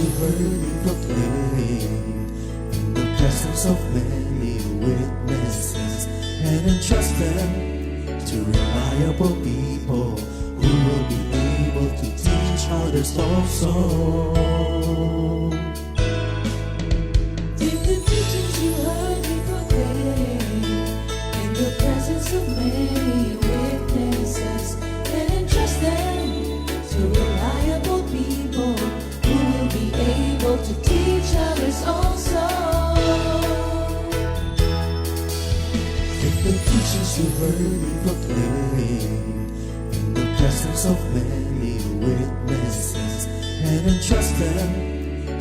you heard me proclaim in the presence of many witnesses, and entrust them to reliable people who will be able to teach others also. Take the teachings you heard me proclaim in the presence of many witnesses, and entrust them to reliable people who will be able to teach others also. Take the teachings you heard me proclaim in the presence of many witnesses, and entrust them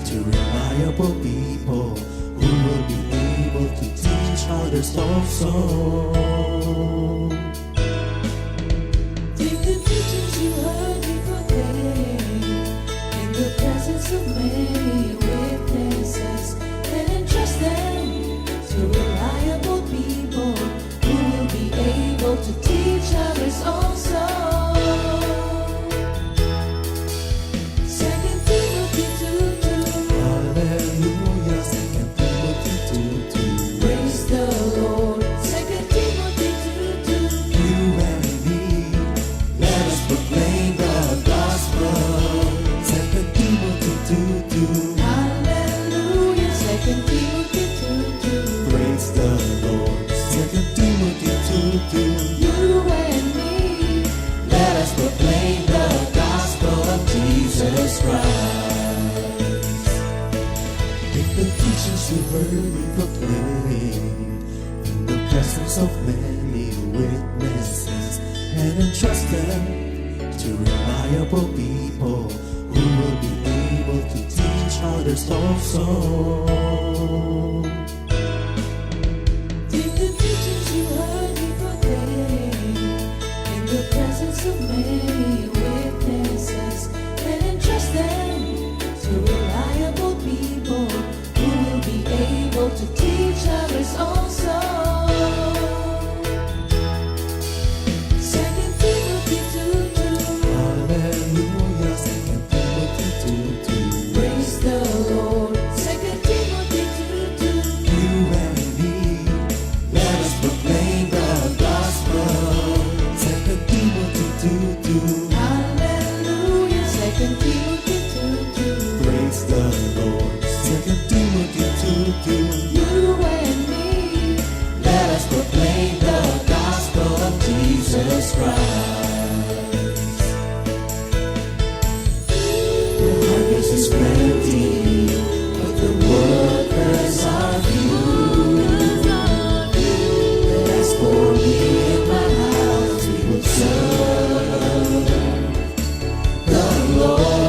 to reliable people who will be able to teach others also. Take the teachings you heard me proclaim in the presence of many witnesses, and entrust them to reliable people who will be able to teach others also. 2 Timothy 2:2. Hallelujah, 2 Timothy 2:2. Praise the Lord. 2 Timothy 2:2. You and me, let us proclaim the gospel. 2 Timothy 2:2. Hallelujah. 2 Timothy 2:2. Praise the Lord. 2 Timothy 2:2. You and me, Let us proclaim the gospel of Jesus Christ. Take the teachings you heard me proclaim in the presence of many witnesses, and entrust them to reliable people who will be able to teach others also. take the teachings you heard me proclaim in the presence of many witnesses, and entrust them to reliable people who will be able to teach others also. 2 Timothy 2:2. Hallelujah, 2 Timothy 2:2. Praise the Lord. 2 Timothy 2:2. You and me, let us proclaim the gospel. 2 Timothy 2:2. Hallelujah. 2 Timothy 2:2. Praise the Lord. 2 Timothy 2:2. You and me, Let us proclaim the gospel of Jesus Christ. The harvest is plenty, but the workers are few. And as for me and my house, we will serve the Lord.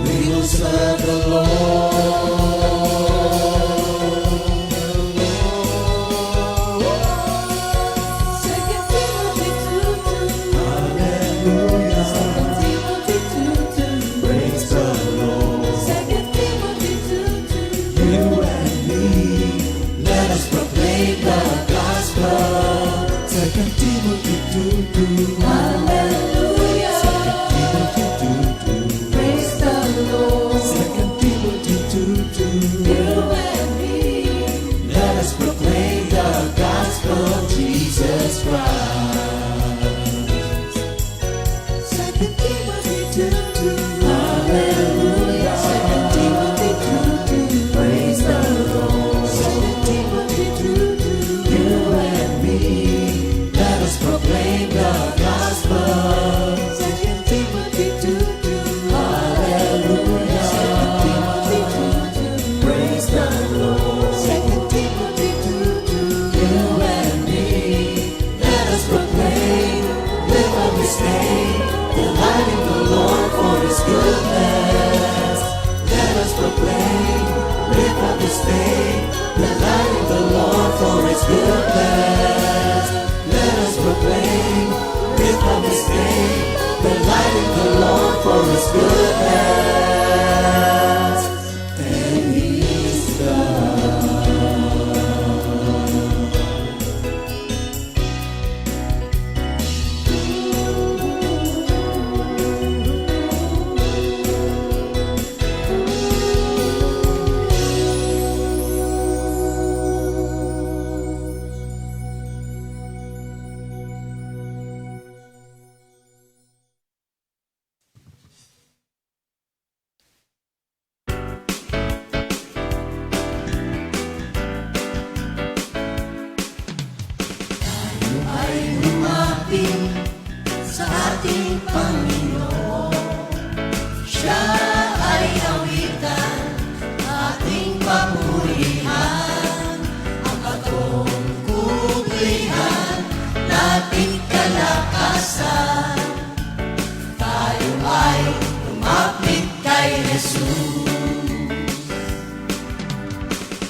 We will serve the Lord. 2 Timothy 2:2. Hallelujah. 2 Timothy 2:2. Praise the Lord. 2 Timothy 2:2. You and me, let us proclaim the gospel. 2 Timothy 2:2. Hallelujah. 2 Timothy 2:2. Praise the Lord. 2 Timothy 2:2. You and me, Let us proclaim the gospel of Jesus Christ. 2 Timothy 2:2. Hallelujah. 2 Timothy 2:2. Praise the Lord. 2 Timothy 2:2. You and me, let us proclaim the gospel. 2 Timothy 2:2. Hallelujah. 2 Timothy 2:2. Praise the Lord. 2 Timothy 2:2. You and me, let us proclaim, live up His name, delighting the Lord for His goodness. Let us proclaim, live up His name, delighting the Lord for His goodness. Let us proclaim, live up His name, delighting the Lord for His goodness. And He's God. ating Panginoon. Siya ay awitan, ating papurihan, ang katungkulihan, nating kalakasan. Tayo ay lumapit kay Jesus.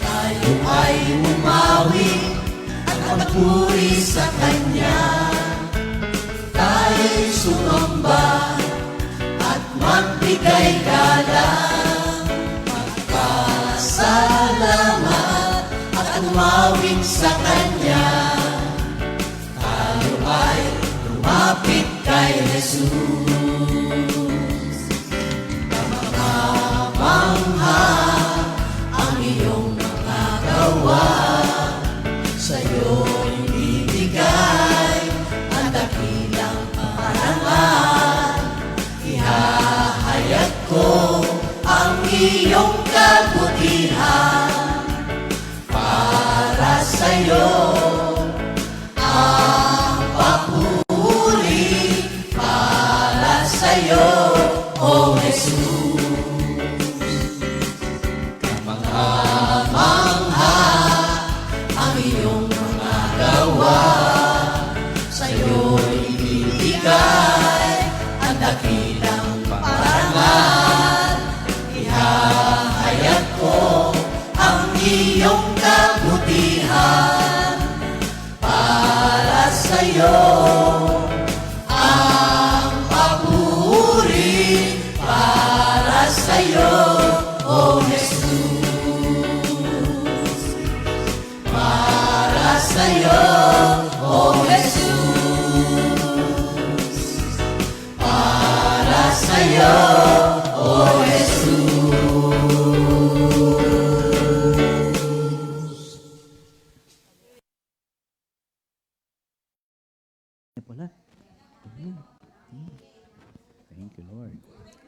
Tayo ay umawi at magpuri sa Kanya. Tayo'y sumamba at magbigay galang, magpasalamat at umawit sa Kanya. Tayo ay lumapit kay Jesus. Kamangha ang iyong mga gawa, sa'yo'y ibigay ang dakilang parangal. Ihahayag ko ang iyong kabutihan para sa'yo. Ang papuri para sa'yo, O Jesus. Kamangha-mangha ang iyong mga gawa, sa'yo'y ibigay ang dakilang parangal. Ihahayag ko ang iyong kabutihan para sa'yo. Ang papuri para sa'yo, O Jesus. Para sa'yo, O Jesus. Para sa'yo, O Jesus. Thank you, Lord.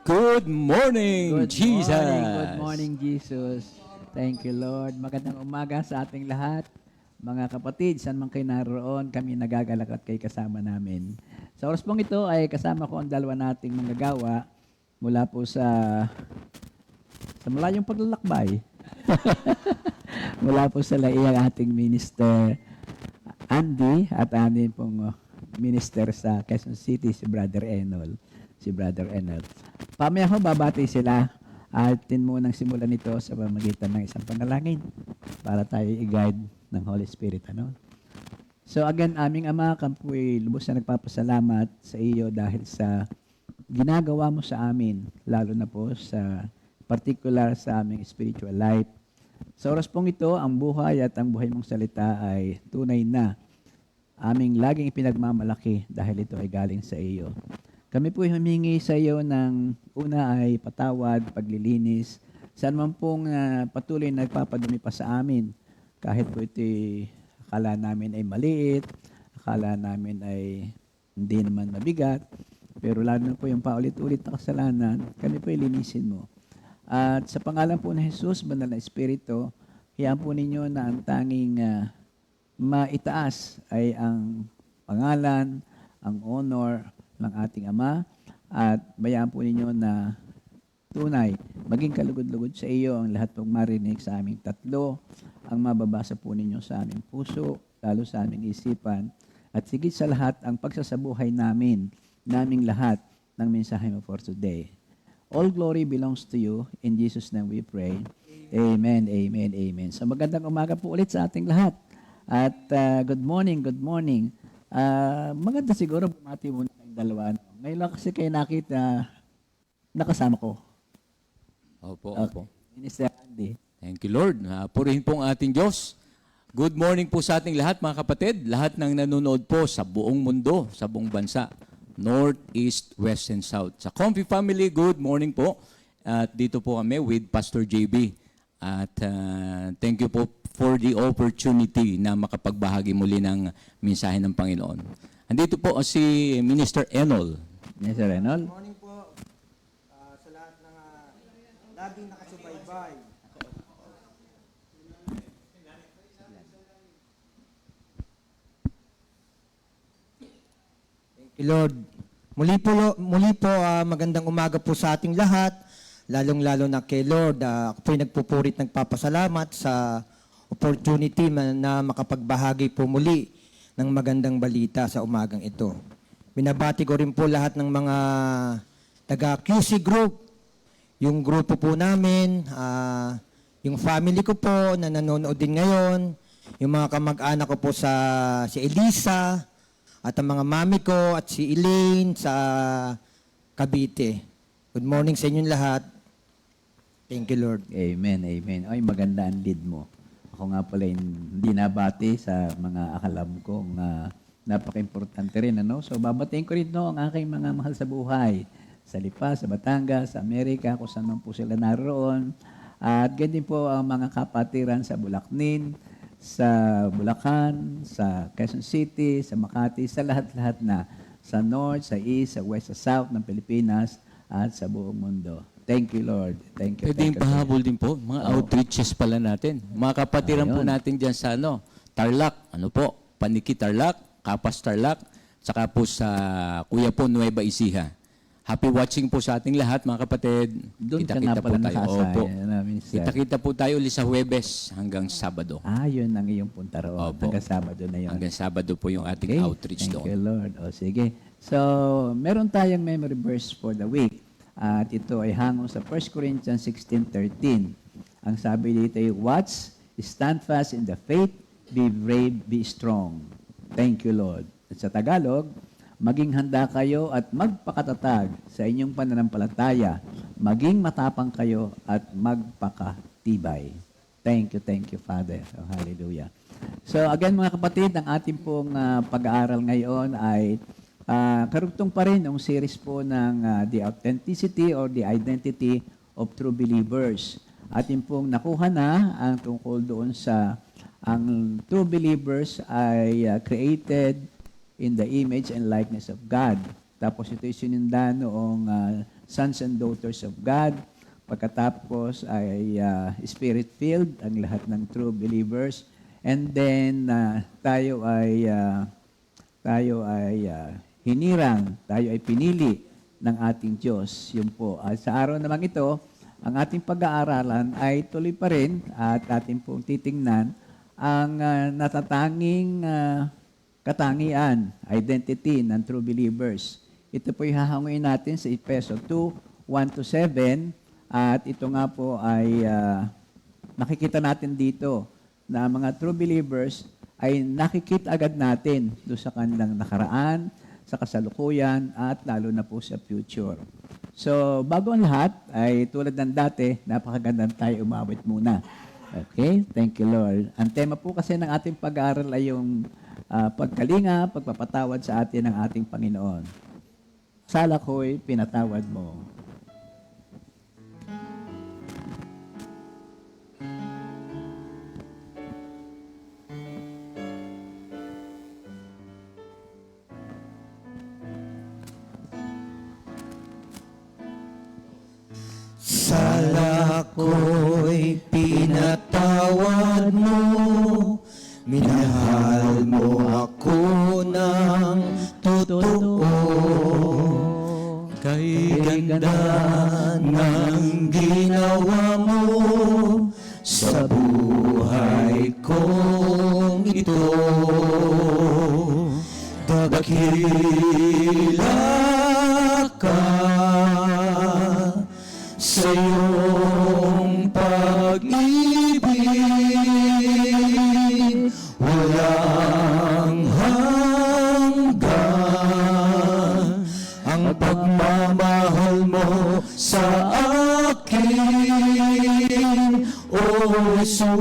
Good morning, Good Jesus. morning, good morning, Jesus. Thank you, Lord. Magandang umaga sa ating lahat. Mga kapatid, saan man kayo naroon, kami nagagalak at kayo kasama namin. Sa oras pong ito ay kasama ko ang dalawa nating manggagawa mula po sa malayong paglalakbay. Mula po sa laiyang ating minister Andy at anin pong minister sa Quezon City, si Brother Enol. Pamaya ho, babati sila at munang simulan nito sa pamamagitan ng isang panalangin para tayo i-guide ng Holy Spirit. Ano? So again, aming Ama, kampoy lubos na nagpapasalamat sa iyo dahil sa ginagawa mo sa amin, lalo na po sa particular sa aming spiritual life. Sa oras pong ito, ang buhay at ang buhay mong salita ay tunay na aming laging ipinagmamalaki dahil ito ay galing sa iyo. Kami po humingi sa iyo ng una ay patawad, paglilinis, saan man pong patuloy nagpapadumi pa sa amin. Kahit po ito akala namin ay maliit, akala namin ay hindi naman mabigat, pero lalo na po yung paulit-ulit na kasalanan, kami po ilinisin mo. At sa pangalan po ng Jesus, Banal na Espiritu, hiyaan po ninyo na ang tanging maitaas ay ang pangalan, ang honor ng ating Ama, at bayaan po ninyo na tunay, maging kalugod-lugod sa iyo ang lahat pong marinig sa aming tatlo, ang mababasa po ninyo sa aming puso, lalo sa aming isipan, at sigit sa lahat ang pagsasabuhay naming lahat ng mensahe mo for today. All glory belongs to you. In Jesus' name we pray. Amen, amen, amen. So magandang umaga po ulit sa ating lahat. At good morning, good morning. Maganda siguro bumati muna kayong dalawa. Ngayon lang kasi kayo nakita, nakasama ko. Opo, Okay. opo. Minister Andy. Thank you, Lord. Purihin po ang ating Diyos. Good morning po sa ating lahat, mga kapatid. Lahat ng nanonood po sa buong mundo, sa buong bansa. North, East, West, and South. Sa Comfy Family, good morning po. At dito po kami with Pastor JB. At thank you po for the opportunity na makapagbahagi muli ng mensahe ng Panginoon. Andito po si Minister Enol. Minister Renol. Morning po sa lahat ng laging nakasubaybay. Lord, Muli po magandang umaga po sa ating lahat, lalong-lalo na kay Lord. Ako po'y nagpupurit, nagpapasalamat sa opportunity na makapagbahagi po muli ng magandang balita sa umagang ito. Binabati ko rin po lahat ng mga taga-QC Group, yung grupo po namin, yung family ko po na nanonood din ngayon, yung mga kamag-anak ko po si Elisa, at ang mga mami ko at si Elaine sa Cavite. Good morning sa inyong lahat. Thank you, Lord. Amen, amen. Ay, maganda ang lead mo. Ako nga pala hindi nabati sa mga akalam kong napaka-importante rin. Ano? So, babatiin ko rin ang aking mga mahal sa buhay. Sa Lipa, sa Batangas, sa Amerika, kung saan man po sila naroon. At ganyan po ang mga kapatiran sa Bulacnin, sa Bulacan, sa Quezon City, sa Makati, sa lahat-lahat na. Sa North, sa East, sa West, sa South ng Pilipinas, at sa buong mundo. Thank you, Lord. Thank you. Pwede yung pahabol din po, mga outreaches pala natin. Mga kapatiran po natin dyan sa Tarlac, Paniki Tarlac, Kapas Tarlac, saka po sa Kuya po Nueva Ecija. Happy watching po sa ating lahat, mga kapatid. Doon ka Kita-kita nga pala po tayo. Opo. nakasaya. Kita-kita po tayo ulit sa Huwebes hanggang Sabado. Yun ang iyong punta roon. Opo. Hanggang Sabado na yun. Hanggang Sabado po yung ating outreach Thank you, doon. Lord. O, sige. So, meron tayong memory verse for the week. At ito ay hango sa 1 Corinthians 16:13. Ang sabi dito ay, watch, stand fast in the faith, be brave, be strong. Thank you, Lord. At sa Tagalog, maging handa kayo at magpakatatag sa inyong pananampalataya. Maging matapang kayo at magpakatibay. Thank you, Father. Oh, hallelujah. So again, mga kapatid, ang ating pong pag-aaral ngayon ay karugtong pa rin ang series po ng The Authenticity or the Identity of True Believers. Ating pong nakuha na ang tungkol doon sa ang true believers ay created in the image and likeness of God. Tapos ito ay sininda noong sons and daughters of God. Pagkatapos ay spirit-filled ang lahat ng true believers. And then tayo ay hinirang, tayo ay pinili ng ating Diyos. Yun po. Sa araw namang ito, ang ating pag-aaralan ay tuloy pa rin at ating pong titingnan ang natatanging katangian, identity ng true believers. Ito po hahanguin natin sa Efeso 2:1-7 at ito nga po ay makikita natin dito na mga true believers ay nakikita agad natin doon sa kanilang nakaraan, sa kasalukuyan at lalo na po sa future. So bago ang lahat ay tulad ng dati, napakagandang tayo umawit muna. Okay? Thank you, Lord. Ang tema po kasi ng ating pag-aaral ay yung pagkalinga, pagpapatawad sa atin ng ating Panginoon. Sala ko'y pinatawad mo. Sala ko'y pinatawad mo, minahal mo ako ng totoo. Kay ganda ng ginawa mo sa buhay kong ito. Dakila ka sa iyong pag-ibig, walang hanggan ang pagmamahal mo sa akin, O Jesus.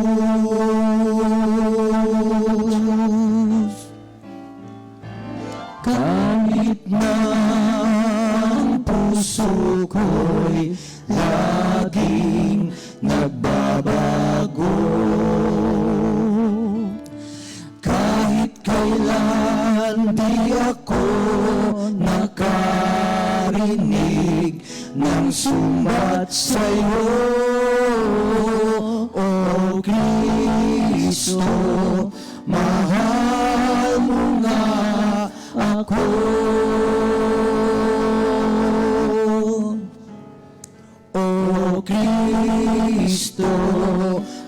Kahit na ang puso ko'y laging nagbabago, kahit kailan di ako nakarinig ng sumbat sa'yo, O Kristo, mahal mo nga ako. Kristo,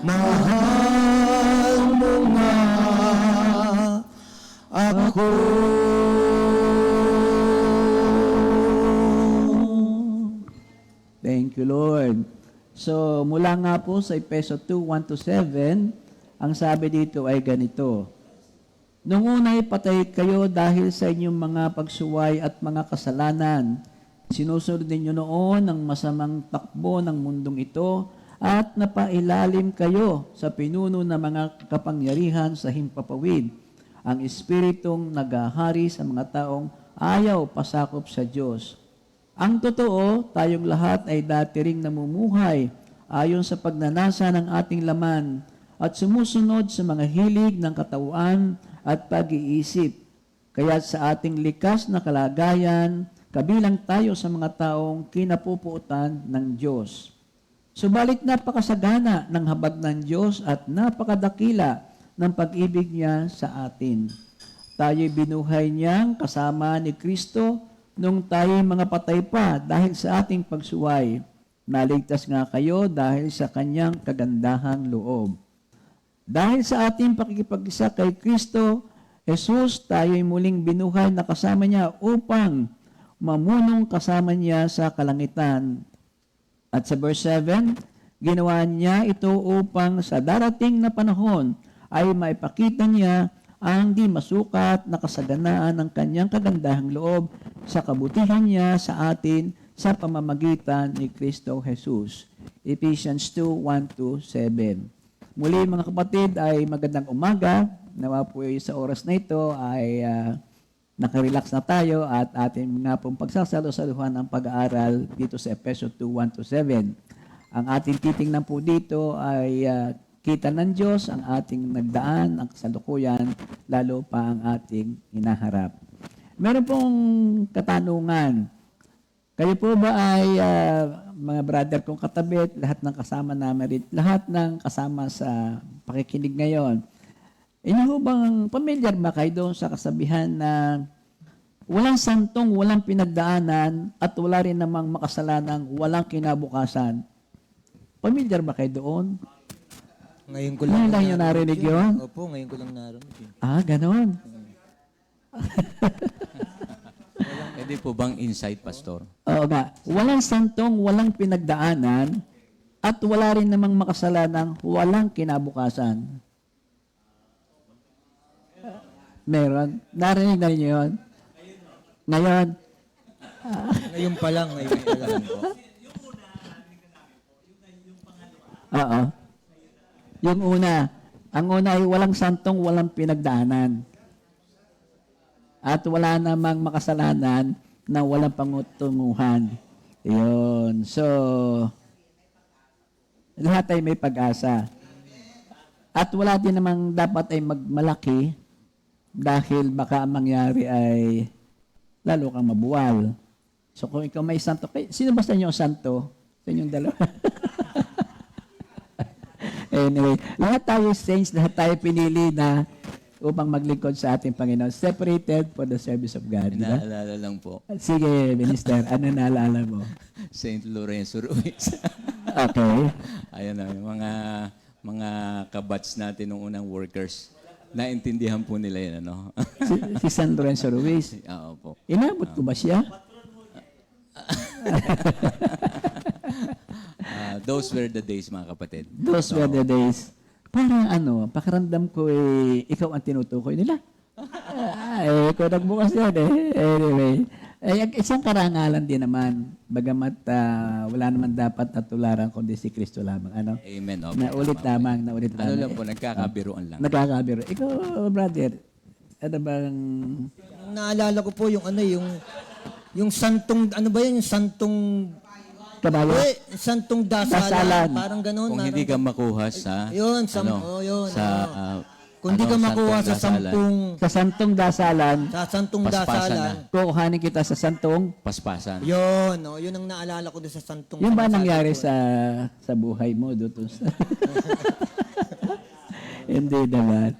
mahal mo nga ako. Thank you, Lord. So, mula nga po sa Efeso 2:1-7, ang sabi dito ay ganito. Nung una'y patay kayo dahil sa inyong mga pagsuway at mga kasalanan. Sinusunod ninyo noon ang masamang takbo ng mundong ito at napailalim kayo sa pinuno ng mga kapangyarihan sa himpapawid, ang espiritong nagahari sa mga taong ayaw pasakop sa Diyos. Ang totoo, tayong lahat ay dati ring namumuhay ayon sa pagnanasa ng ating laman at sumusunod sa mga hilig ng katawan at pag-iisip. Kaya sa ating likas na kalagayan, kabilang tayo sa mga taong kinapupuutan ng Diyos. Subalit napakasagana ng habag ng Diyos at napakadakila ng pag-ibig niya sa atin. Tayo'y binuhay niyang kasama ni Kristo nung tayo'y mga patay pa dahil sa ating pagsuway. Naligtas nga kayo dahil sa kanyang kagandahang loob. Dahil sa ating pakikipag-isa kay Kristo, Jesus, tayo'y muling binuhay na kasama niya upang mamunong kasama niya sa kalangitan. At sa verse 7, ginawa niya ito upang sa darating na panahon ay maipakita niya ang di masukat na kasaganaan ng kanyang kagandahang loob sa kabutihan niya sa atin sa pamamagitan ni Kristo Jesus. Ephesians 2:1-7. Muli mga kapatid ay magandang umaga. Nawa po sa oras na ito ay nakarelax na tayo at ating nga pong pagsasalo-saluhan ang pag-aaral dito sa Efeso 2:1-7. Ang ating titingnan po dito ay kita ng Diyos, ang ating nagdaan, ang kasalukuyan, lalo pa ang ating hinaharap. Meron pong katanungan. Kayo po ba ay mga brother kong katabit, lahat ng kasama namin, lahat ng kasama sa pakikinig ngayon, inyo bang familiar ba kayo doon sa kasabihan na walang santong, walang pinagdaanan, at wala rin namang makasalanang walang kinabukasan? Familiar ba kayo doon? Ngayon ko Ngayon lang yun narinig yun? Opo, ngayon ko lang narinig yun. Ganon. Pwede po bang insight, Pastor? Oo nga. Walang santong, walang pinagdaanan, at wala rin namang makasalanang walang kinabukasan. Meron. Narinig na niyo yun? Ngayon? Ngayon pa lang po. Oo. Yung una. Ang una ay walang santong, walang pinagdaanan. At wala namang makasalanan na walang pangutunguhan. Yun. So, lahat ay may pag-asa. At wala din namang dapat ay magmalaki dahil baka ang mangyari ay lalo kang mabuwal. So, kung ikaw may santo, sino ba sa inyo ang santo? Sa inyong dalawa? Anyway, lahat tayo saints, lahat tayo pinili na upang maglingkod sa ating Panginoon. Separated for the service of God. Diba? Naalala lang po, Sige, Minister. Ano naalala mo? St. Lorenzo Ruiz. Okay. Ayan na, yung mga kabats natin nung unang workers. Naintindihan po nila yun, ano? Si San Lorenzo Ruiz. Oo po. Inabot ko ba siya? Those were the days, mga kapatid. Those were the days. Parang pakiramdam ko ikaw ang tinutukoy nila. Ikaw nagbukas yan Anyway, isang karangalan din naman. Bagamat wala naman dapat natularan kundi si Kristo lamang. Amen. Okay. Naulit lamang. Ano lang po, nagkakabiruan lang. Nagkakabiro. Ikaw, brother, ano bang... Naalala ko po yung yung santong, ano ba yun? Yung santong... Kabayo? Santong Dasalan. dasalan. Parang gano'n. Kung hindi ka makuha sa... Yun, yun. Kung hindi ka makuha sa dasalan, Sa santong dasalan, santong Paspasan dasalan. kukuhanin kita sa santong. paspasan. Yun, yun ang naalala ko doon sa santong. Yung ba dasalan nangyari po. sa buhay mo doon? Hindi naman.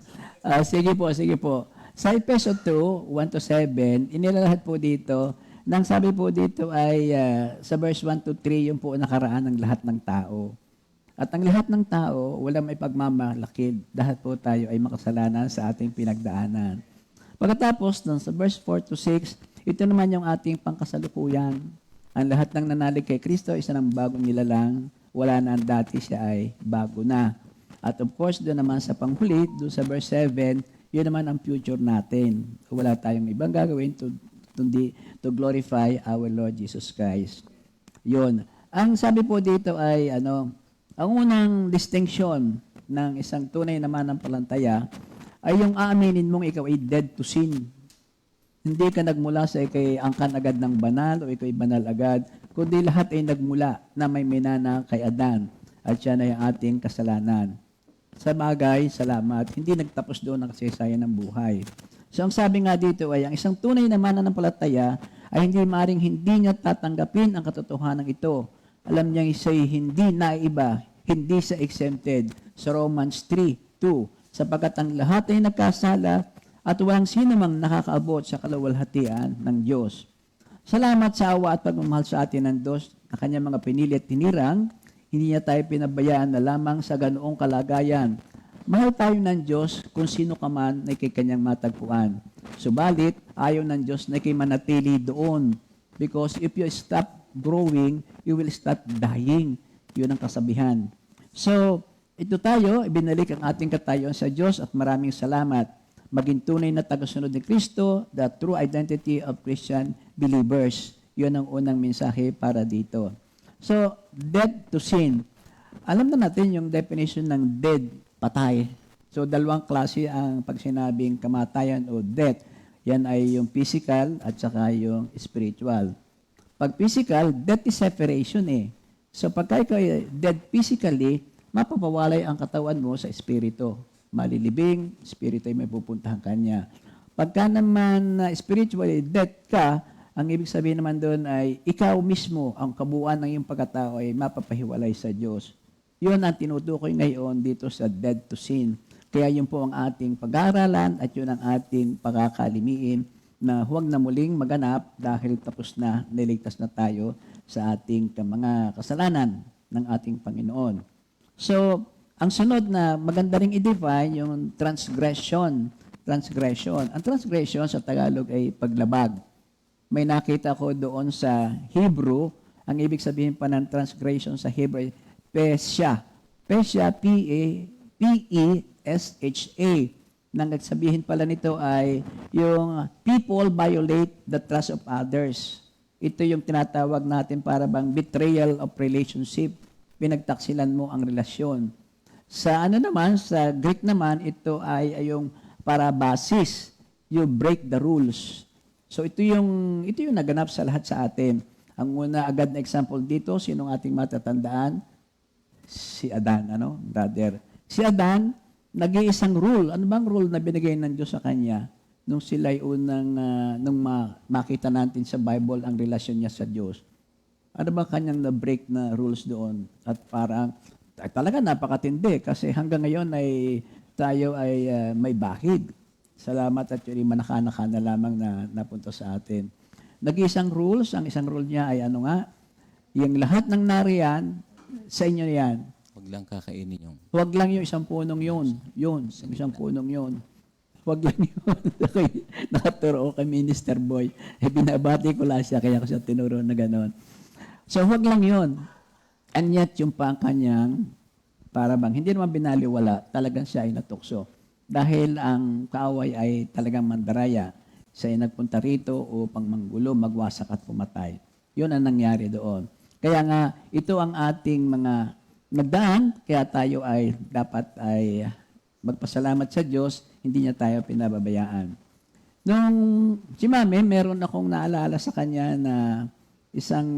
Sige po. Sa Efeso 2:1-7, inilalahat po dito Nang sabi po dito ay sa verse 1 to 3, yung po nakaraan ng lahat ng tao. At ang lahat ng tao, wala may pagmamalakid. Dahil po tayo ay makasalanan sa ating pinagdaanan. Pagkatapos, sa verse 4 to 6, ito naman yung ating pangkasalukuyan. Ang lahat ng nanalig kay Kristo, isa ng bagong nilalang. Wala na ang dati, siya ay bago na. At of course, doon naman sa panghuli, doon sa verse 7, yun naman ang future natin. Wala tayong ibang gagawin to glorify our Lord Jesus Christ. Yun. Ang sabi po dito ay, ang unang distinction ng isang tunay na mananampalataya ay yung aaminin mong ikaw ay dead to sin. Hindi ka nagmula sa ikay angkan agad ng banal o ikaw ay banal agad, kundi lahat ay nagmula na may minana kay Adan at siya na yung ating kasalanan. Sa bagay, salamat, hindi nagtapos doon ang kasaysayan ng buhay. So ang sabi nga dito ay ang isang tunay na mananampalataya ay hindi maring hindi niya tatanggapin ang katotohanan ito. Alam niya isa'y hindi naiba, hindi sa exempted. Sa Romans 3:2, sapagkat ang lahat ay nagkasala at walang sino mang nakakaabot sa kalawalhatian ng Diyos. Salamat sa awa at pagmamahal sa atin ng Diyos na kanyang mga pinili at tinirang, hindi niya tayo pinabayaan na lamang sa ganoong kalagayan. Mahal tayo ng Diyos kung sino ka man na ikay kanyang matagpuan. Subalit, ayaw ng Diyos na ikay manatili doon. Because if you stop growing, you will start dying. Yun ang kasabihan. So, ito tayo, ibinalik ang ating katayon sa Diyos at maraming salamat. Maging tunay na tagasunod ni Kristo, the true identity of Christian believers. Yun ang unang mensahe para dito. So, dead to sin. Alam na natin yung definition ng dead, patay. So, dalawang klase ang pag sinabing kamatayan o death. Yan ay yung physical at saka yung spiritual. Pag physical, death is separation eh. So, pagka ikaw ay dead physically, mapapawalay ang katawan mo sa espiritu. Malilibing, espiritu ay may pupuntahan kanya. Pagka naman spiritually dead ka, ang ibig sabihin naman doon ay ikaw mismo, ang kabuuan ng iyong pagkatao ay mapapahiwalay sa Diyos. Yun ang tinutukoy ngayon dito sa dead to sin. Kaya yun po ang ating pag-aaralan at yun ang ating pagkakalimiin na huwag na muling maganap dahil tapos na, niligtas na tayo sa ating mga kasalanan ng ating Panginoon. So, ang sunod na maganda ring i-define yung transgression. Transgression. Ang transgression sa Tagalog ay paglabag. May nakita ko doon sa Hebrew, ang ibig sabihin pa ng transgression sa Hebrew ay pesha. Pesha, P-E-S-H-A. Nang nagsabihin pala nito ay yung people violate the trust of others. Ito yung tinatawag natin para bang betrayal of relationship. Pinagtaksilan mo ang relasyon. Sa sa Greek naman, ito ay yung parabasis. You break the rules. So ito yung naganap sa lahat sa atin. Ang una agad na example dito, sinong ating matatandaan? Si Adan, brother. Si Adan, nag-iisang rule. Ano bang rule na binigay ng Diyos sa kanya nung sila'y unang, nung makita natin sa Bible ang relasyon niya sa Diyos? Ano ba kanyang na-break na rules doon? At parang, talaga napakatindi kasi hanggang ngayon ay tayo ay may bahid. Salamat at yun manaka-naka na lamang na napunta sa atin. Nag-iisang rules, ang isang rule niya ay yung lahat ng nariyan, sa inyo yan. Huwag lang kakainin yung... Huwag lang yung isang punong yun. Isang punong yun. Huwag lang yun. Okay, nakaturo kay Minister Boy. Binabati ko lang siya, kaya ko siya tinuro na gano'n. So, huwag lang yun. And yet, yung pa kanyang, para bang, hindi naman binaliwala, talagang siya ay natukso. Dahil ang kaaway ay talagang mandaraya. Siya ay nagpunta rito upang manggulo, magwasak at pumatay. Yun ang nangyari doon. Kaya nga, ito ang ating mga nagdaan, kaya tayo ay dapat ay magpasalamat sa Diyos, hindi niya tayo pinababayaan. Nung si Mami, meron akong naalala sa kanya na isang,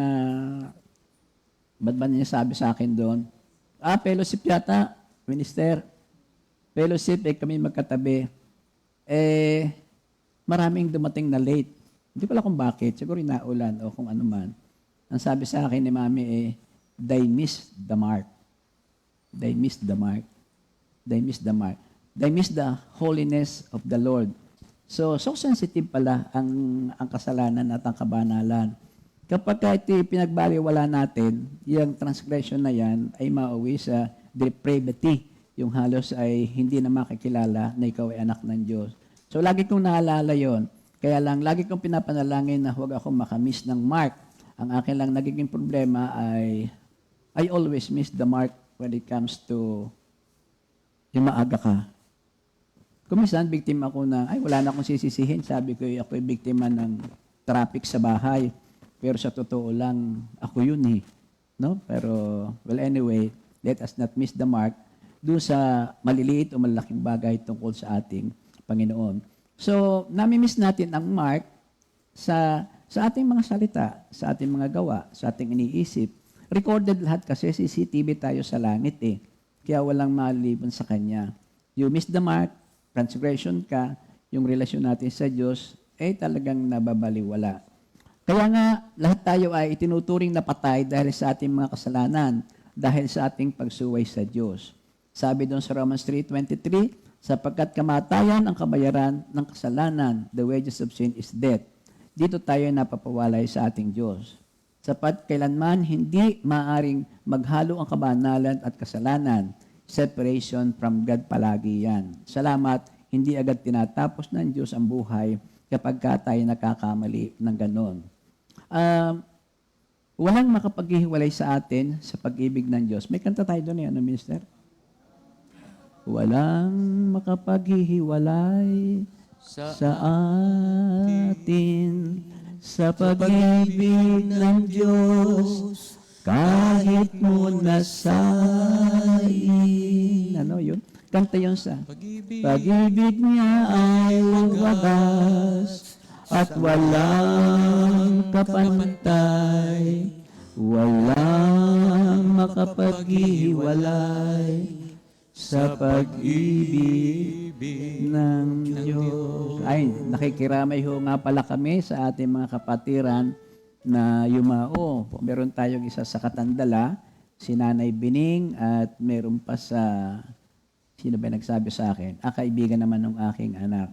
ba't ba niya sabi sa akin doon? Fellowship yata, Minister. Fellowship, kami magkatabi. Maraming dumating na late. Hindi pala kung bakit, siguro inaulan o kung ano man. Ang sabi sa akin ni Mami they missed the mark. They missed the mark. They missed the mark. They missed the holiness of the Lord. So sensitive pala ang kasalanan at ang kabanalan. Kapag ito pinagbaliwala natin, yung transgression na yan ay mauwi sa depravity. Yung halos ay hindi na makikilala na ikaw ay anak ng Diyos. So lagi kong naalala yon. Kaya lang, lagi kong pinapanalangin na huwag akong makamiss ng mark. Ang akin lang nagiging problema ay I always miss the mark when it comes to yung maaga ka. Kumisan, biktima ako na, wala na akong sisisihin. Sabi ko, ako'y biktima ng traffic sa bahay. Pero sa totoo lang, ako yun eh. No? Pero, well anyway, let us not miss the mark doon sa maliliit o malaking bagay tungkol sa ating Panginoon. So, nami-miss natin ang mark sa ating mga salita, sa ating mga gawa, sa ating iniisip. Recorded lahat kasi CCTV tayo sa langit eh. Kaya walang maliban sa Kanya. You miss the mark, transgression ka, yung relasyon natin sa Diyos ay talagang nababaliwala. Kaya nga, lahat tayo ay itinuturing na patay dahil sa ating mga kasalanan, dahil sa ating pagsuway sa Diyos. Sabi doon sa Romans 3:23, sapagkat kamatayan ang kabayaran ng kasalanan, the wages of sin is death. Dito tayo napapawalay sa ating Diyos. Sapat kailanman hindi maaring maghalo ang kabanalan at kasalanan, separation from God palagi yan. Salamat, hindi agad tinatapos ng Diyos ang buhay kapag tayo nakakamali ng ganon. Walang makapaghihiwalay sa atin sa pag-ibig ng Diyos. May kanta tayo doon ano, Minister? Walang makapaghihiwalay sa atin sa pag-ibig ng Diyos kahit muna sa'in. Ano yun? Kanta yun sa pag-ibig niya ay wagas at walang kapantay, walang makapaghiwalay sa pag-ibig ng Diyos. Ay, nakikiramay ho nga pala kami sa ating mga kapatiran na yumao. Meron tayong isa sa Katandala, si Nanay Bining, at meron pa sa, sino ba nagsabi sa akin? Kaibigan naman ng aking anak.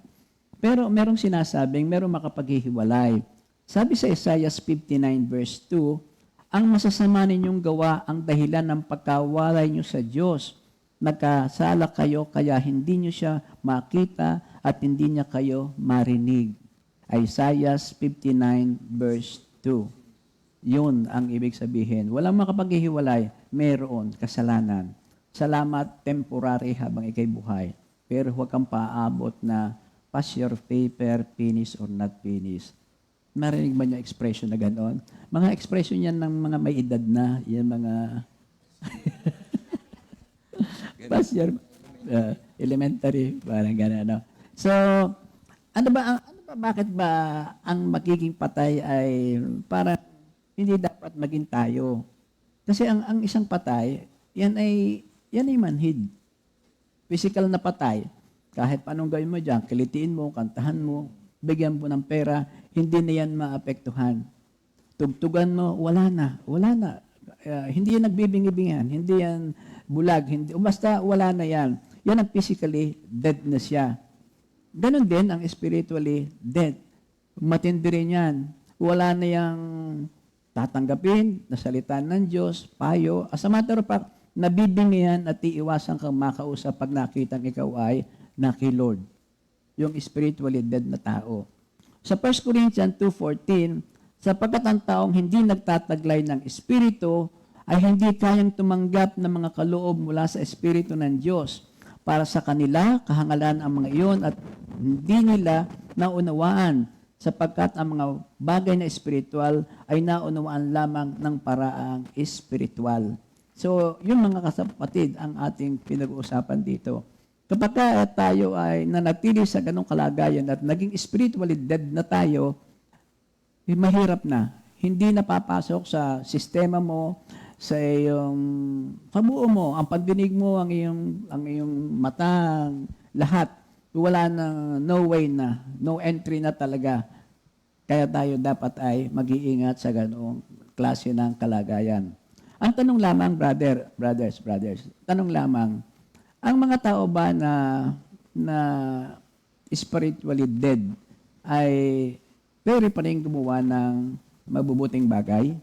Pero merong sinasabing, merong makapaghihiwalay. Sabi sa Isaiah 59 verse 2, ang masasama ninyong gawa ang dahilan ng pagkawalay nyo sa Diyos. Nagkasala kayo kaya hindi nyo siya makita at hindi niya kayo marinig. Isaiah 59 verse 2. Yun ang ibig sabihin. Walang makapaghihiwalay, meron kasalanan. Salamat temporary habang ikay buhay. Pero huwag kang paabot na pass your paper, finish or not finish. Narinig ba niyo expression na gano'n? Mga expression yan ng mga may edad na, yan mga pass your elementary, parang gano'n. No? So, bakit ba ang magiging patay ay para hindi dapat maging tayo? Kasi ang isang patay, yan ay manhid. Physical na patay. Kahit anong gawin mo dyan, kilitiin mo, kantahan mo, bigyan mo ng pera, hindi na yan maapektuhan. Tugtugan mo, wala na. Hindi yan nagbibingi-bingan, hindi yan bulag, basta wala na yan. Yan ang physically dead na siya. Ganon din ang spiritually dead. Matindi rin yan. Wala na yung tatanggapin na salita ng Diyos, payo. As a matter of fact, nabibingi yan at iiwasan kang makausap pag nakitang ikaw ay kay Lord, yung spiritually dead na tao. Sa 1 Corinthians 2:14, sapagkat ang taong hindi nagtataglay ng espiritu ay hindi kayang tumanggap ng mga kaloob mula sa espiritu ng Diyos. Para sa kanila, kahangalan ang mga iyon at hindi nila naunawaan sapagkat ang mga bagay na espiritual ay naunawaan lamang ng paraang espiritual. So, yung mga kasapatid ang ating pinag-uusapan dito. Kapag tayo ay nanatili sa ganong kalagayan at naging spiritually dead na tayo, mahirap na. Hindi napapasok sa sistema mo, sa iyong kabuo mo, ang pagdinig mo, ang iyong mata, lahat. Wala na, no way na, no entry na talaga. Kaya tayo dapat ay mag-iingat sa ganong klase ng kalagayan. Ang tanong lamang, brothers, tanong lamang, ang mga tao ba na spiritually dead ay pwede pa rin gumawa ng mabubuting bagay?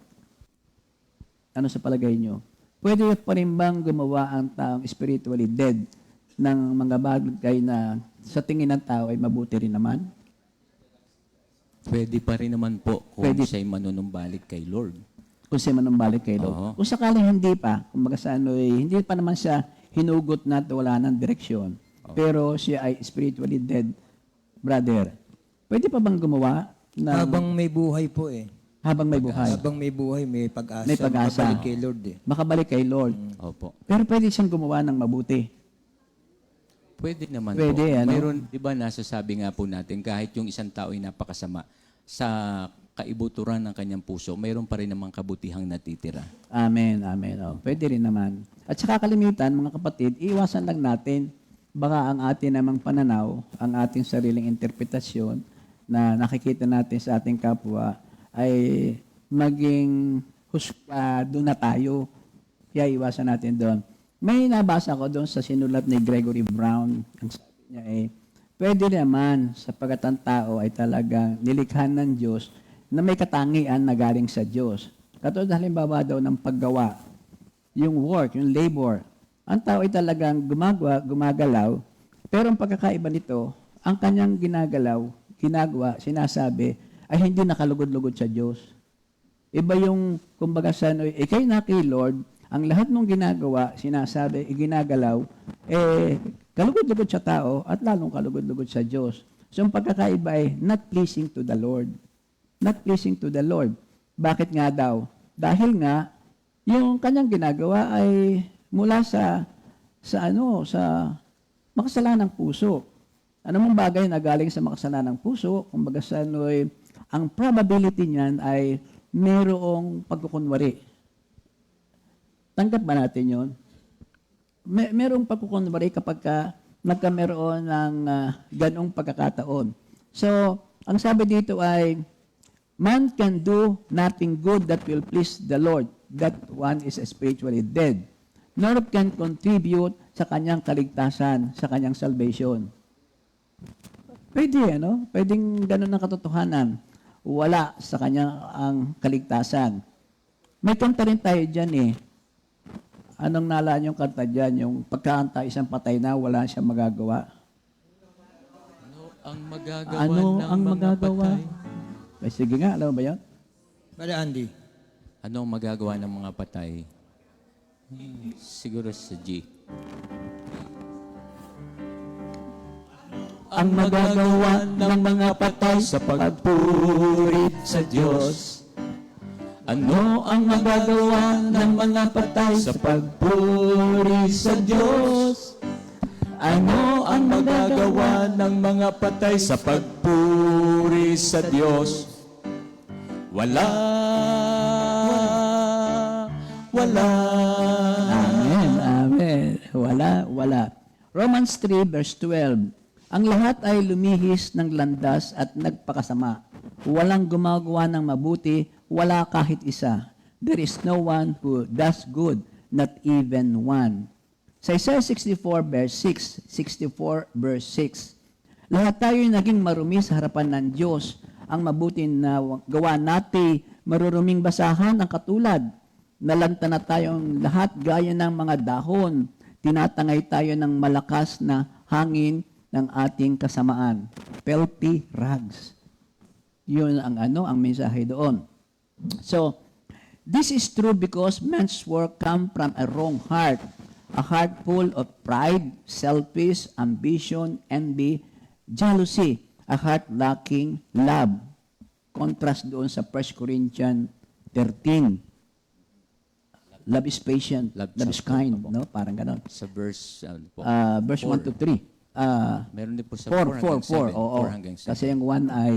Ano sa palagay nyo? Pwede pa rin bang gumawa ang taong spiritually dead ng mga bagay na sa tingin ng tao ay mabuti rin naman? Pwede pa rin naman po kung Pwede. siya'y manunumbalik kay Lord. Kung siya manumbalik kay Lord. Oo. Kung sakaling hindi pa, kumbaga sa ano, hindi pa naman siya hinugot na at wala ng direksyon, pero siya ay spiritually dead, brother, pwede pa bang gumawa na Habang may buhay po eh. habang may buhay? Habang may buhay, may pag-asa. May pag-asa. Makabalik kay Lord eh. Makabalik kay Lord. Opo. Pero pwede siyang gumawa ng mabuti. Pwede naman Pwede, po. ano? Mayroon, di ba, nasasabi nga po natin, kahit yung isang tao ay napakasama, sa kaibuturan ng kanyang puso, mayroon pa rin namang kabutihang natitira. Amen, amen. Oh, pwede rin naman. At saka kalimitan, mga kapatid, iwasan lang natin baka ang ating namang pananaw, ang ating sariling interpretasyon na nakikita natin sa ating kapwa ay maging husgado na tayo. Kaya iwasan natin doon. May nabasa ko doon sa sinulat ni Gregory Brown. Ang sabi niya pwede naman sapagkat ang tao ay talagang nilikha ng Diyos na may katangian na galing sa Diyos. Katulad halimbawa daw ng paggawa, yung work, yung labor. Ang tao ay talagang gumagalaw, pero ang pagkakaiba nito, ang kanyang ginagawa, sinasabi, ay hindi nakalugod-lugod sa Diyos. Iba yung, kumbaga sa ano, ikay na kay Lord, ang lahat ng ginagawa, sinasabi, ginagalaw, kalugod-lugod sa tao at lalong kalugod-lugod sa Diyos. So, ang pagkakaiba ay not pleasing to the Lord. Not pleasing to the Lord. Bakit nga daw? Dahil nga, yung kanyang ginagawa ay mula sa makasalanang puso. Ano mong bagay na galing sa makasalanang puso, kumbaga sa ano, ang probability niyan ay mayroong pagkukunwari. Tanggap ba natin yun? Merong pagkukunwari kapag nagkameroon ng ganong pagkakataon. So, ang sabi dito ay, man can do nothing good that will please the Lord. That one is spiritually dead. Nor can contribute sa kanyang kaligtasan, sa kanyang salvation. Pwede, ano? Pwedeng ganun ang katotohanan. Wala sa kanyang ang kaligtasan. May kanta rin tayo dyan eh. Anong nalaan yung kanta dyan? Yung pagkaanta isang patay na, wala siyang magagawa. Ang magagawa Ano ng ang mga magagawa? patay? Ay, sige nga, alam mo ba yan? Brother Andy. Ano ang magagawa ng mga patay? Siguro sa G. Ang magagawa ng mga patay sa pagpuri sa Diyos. Ano ang magagawa ng mga patay sa pagpuri sa Diyos? Ano ang magagawa ng mga patay sa pagpuri sa Diyos? Wala. Amen, amen. Wala. Romans 3 verse 12. Ang lahat ay lumihis ng landas at nagpakasama. Walang gumagawa ng mabuti, wala kahit isa. There is no one who does good, not even one. Sa Isaiah 64 verse 64 verse 6, lahat tayo naging marumi sa harapan ng Diyos. Ang mabuti na gawa natin, maruruming basahan ang katulad. Nalanta na tayong lahat gaya ng mga dahon. Tinatangay tayo ng malakas na hangin ng ating kasamaan. Filthy rags. Yun ang mensahe doon. So, this is true because man's work come from a wrong heart. A heart full of pride, selfish, ambition, envy, jealousy. A heart lacking love. Contrast doon sa 1 Corinthians 13. Love is patient, love is kind, no? Parang ganon. Sa verse, Verse 1 to 3. meron din po sa 4 hanggang 7. oo. 4 hanggang 7. Kasi yung 1 ay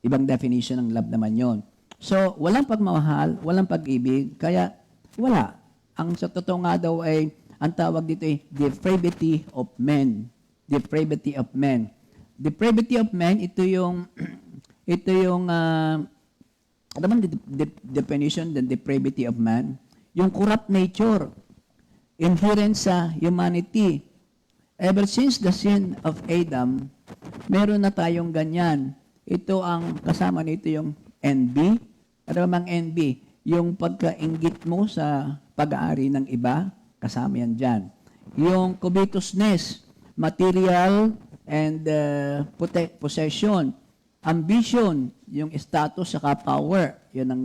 ibang definition ng love naman yon. So, walang pagmamahal, walang pag-ibig, kaya wala. Ang sa totoo nga daw ay, ang tawag dito ay depravity of men. Depravity of men. Depravity of men, ito yung ano man definition ng depravity of man? Yung corrupt nature, inherent sa humanity. Ever since the sin of Adam, meron na tayong ganyan. Ito ang kasama nito yung envy. Ano bang envy? Yung pagkainggit mo sa pag-aari ng iba, kasama yan dyan. Yung covetousness, material and possession. Ambition, yung status saka power, yun ang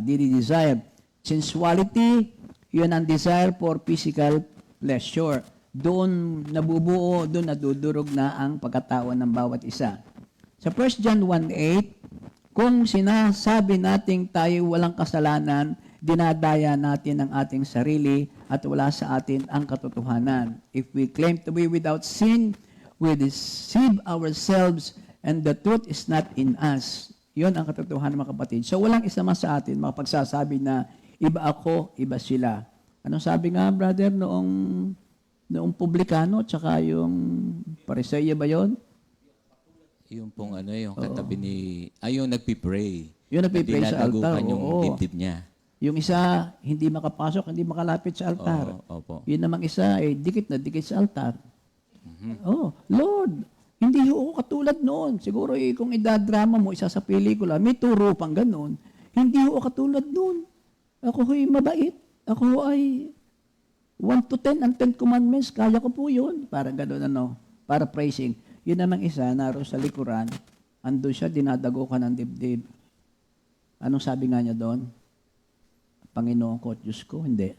desire. Sensuality, yun ang desire for physical pleasure. Doon nabubuo, doon nadudurog na ang pagkatao ng bawat isa. Sa 1 John 1:8, kung sinasabi nating tayo walang kasalanan, dinadaya natin ang ating sarili at wala sa atin ang katotohanan. If we claim to be without sin, we deceive ourselves and the truth is not in us. Yun ang katotohanan, mga kapatid. So walang isa man sa atin makapagsasabi na iba ako, iba sila. Anong sabi nga, brother, noong publikano, tsaka yung Pariseyo ba yun? Yung pong yung katabi ni, yung nagpipray. Yung nagpipray sa altar, Dinadagukan yung oo. dibdib niya. Yung isa, hindi makapasok, hindi makalapit sa altar. Oo, opo. Yun namang isa, dikit na dikit sa altar. Oh, Lord, hindi ako katulad noon. Siguro kung idadrama mo, isa sa pelikula, may turo pang ganun. Hindi ako katulad noon. Ako ay mabait. Ako ay 1 to 10 ang 10 commandments, kaya ko po yun. Parang gano'n, para praising. Yun namang isa, naroon sa likuran, andun siya, dinadago ka ng dibdib. Anong sabi nga niya doon? Panginoon ko at Diyos ko, hindi.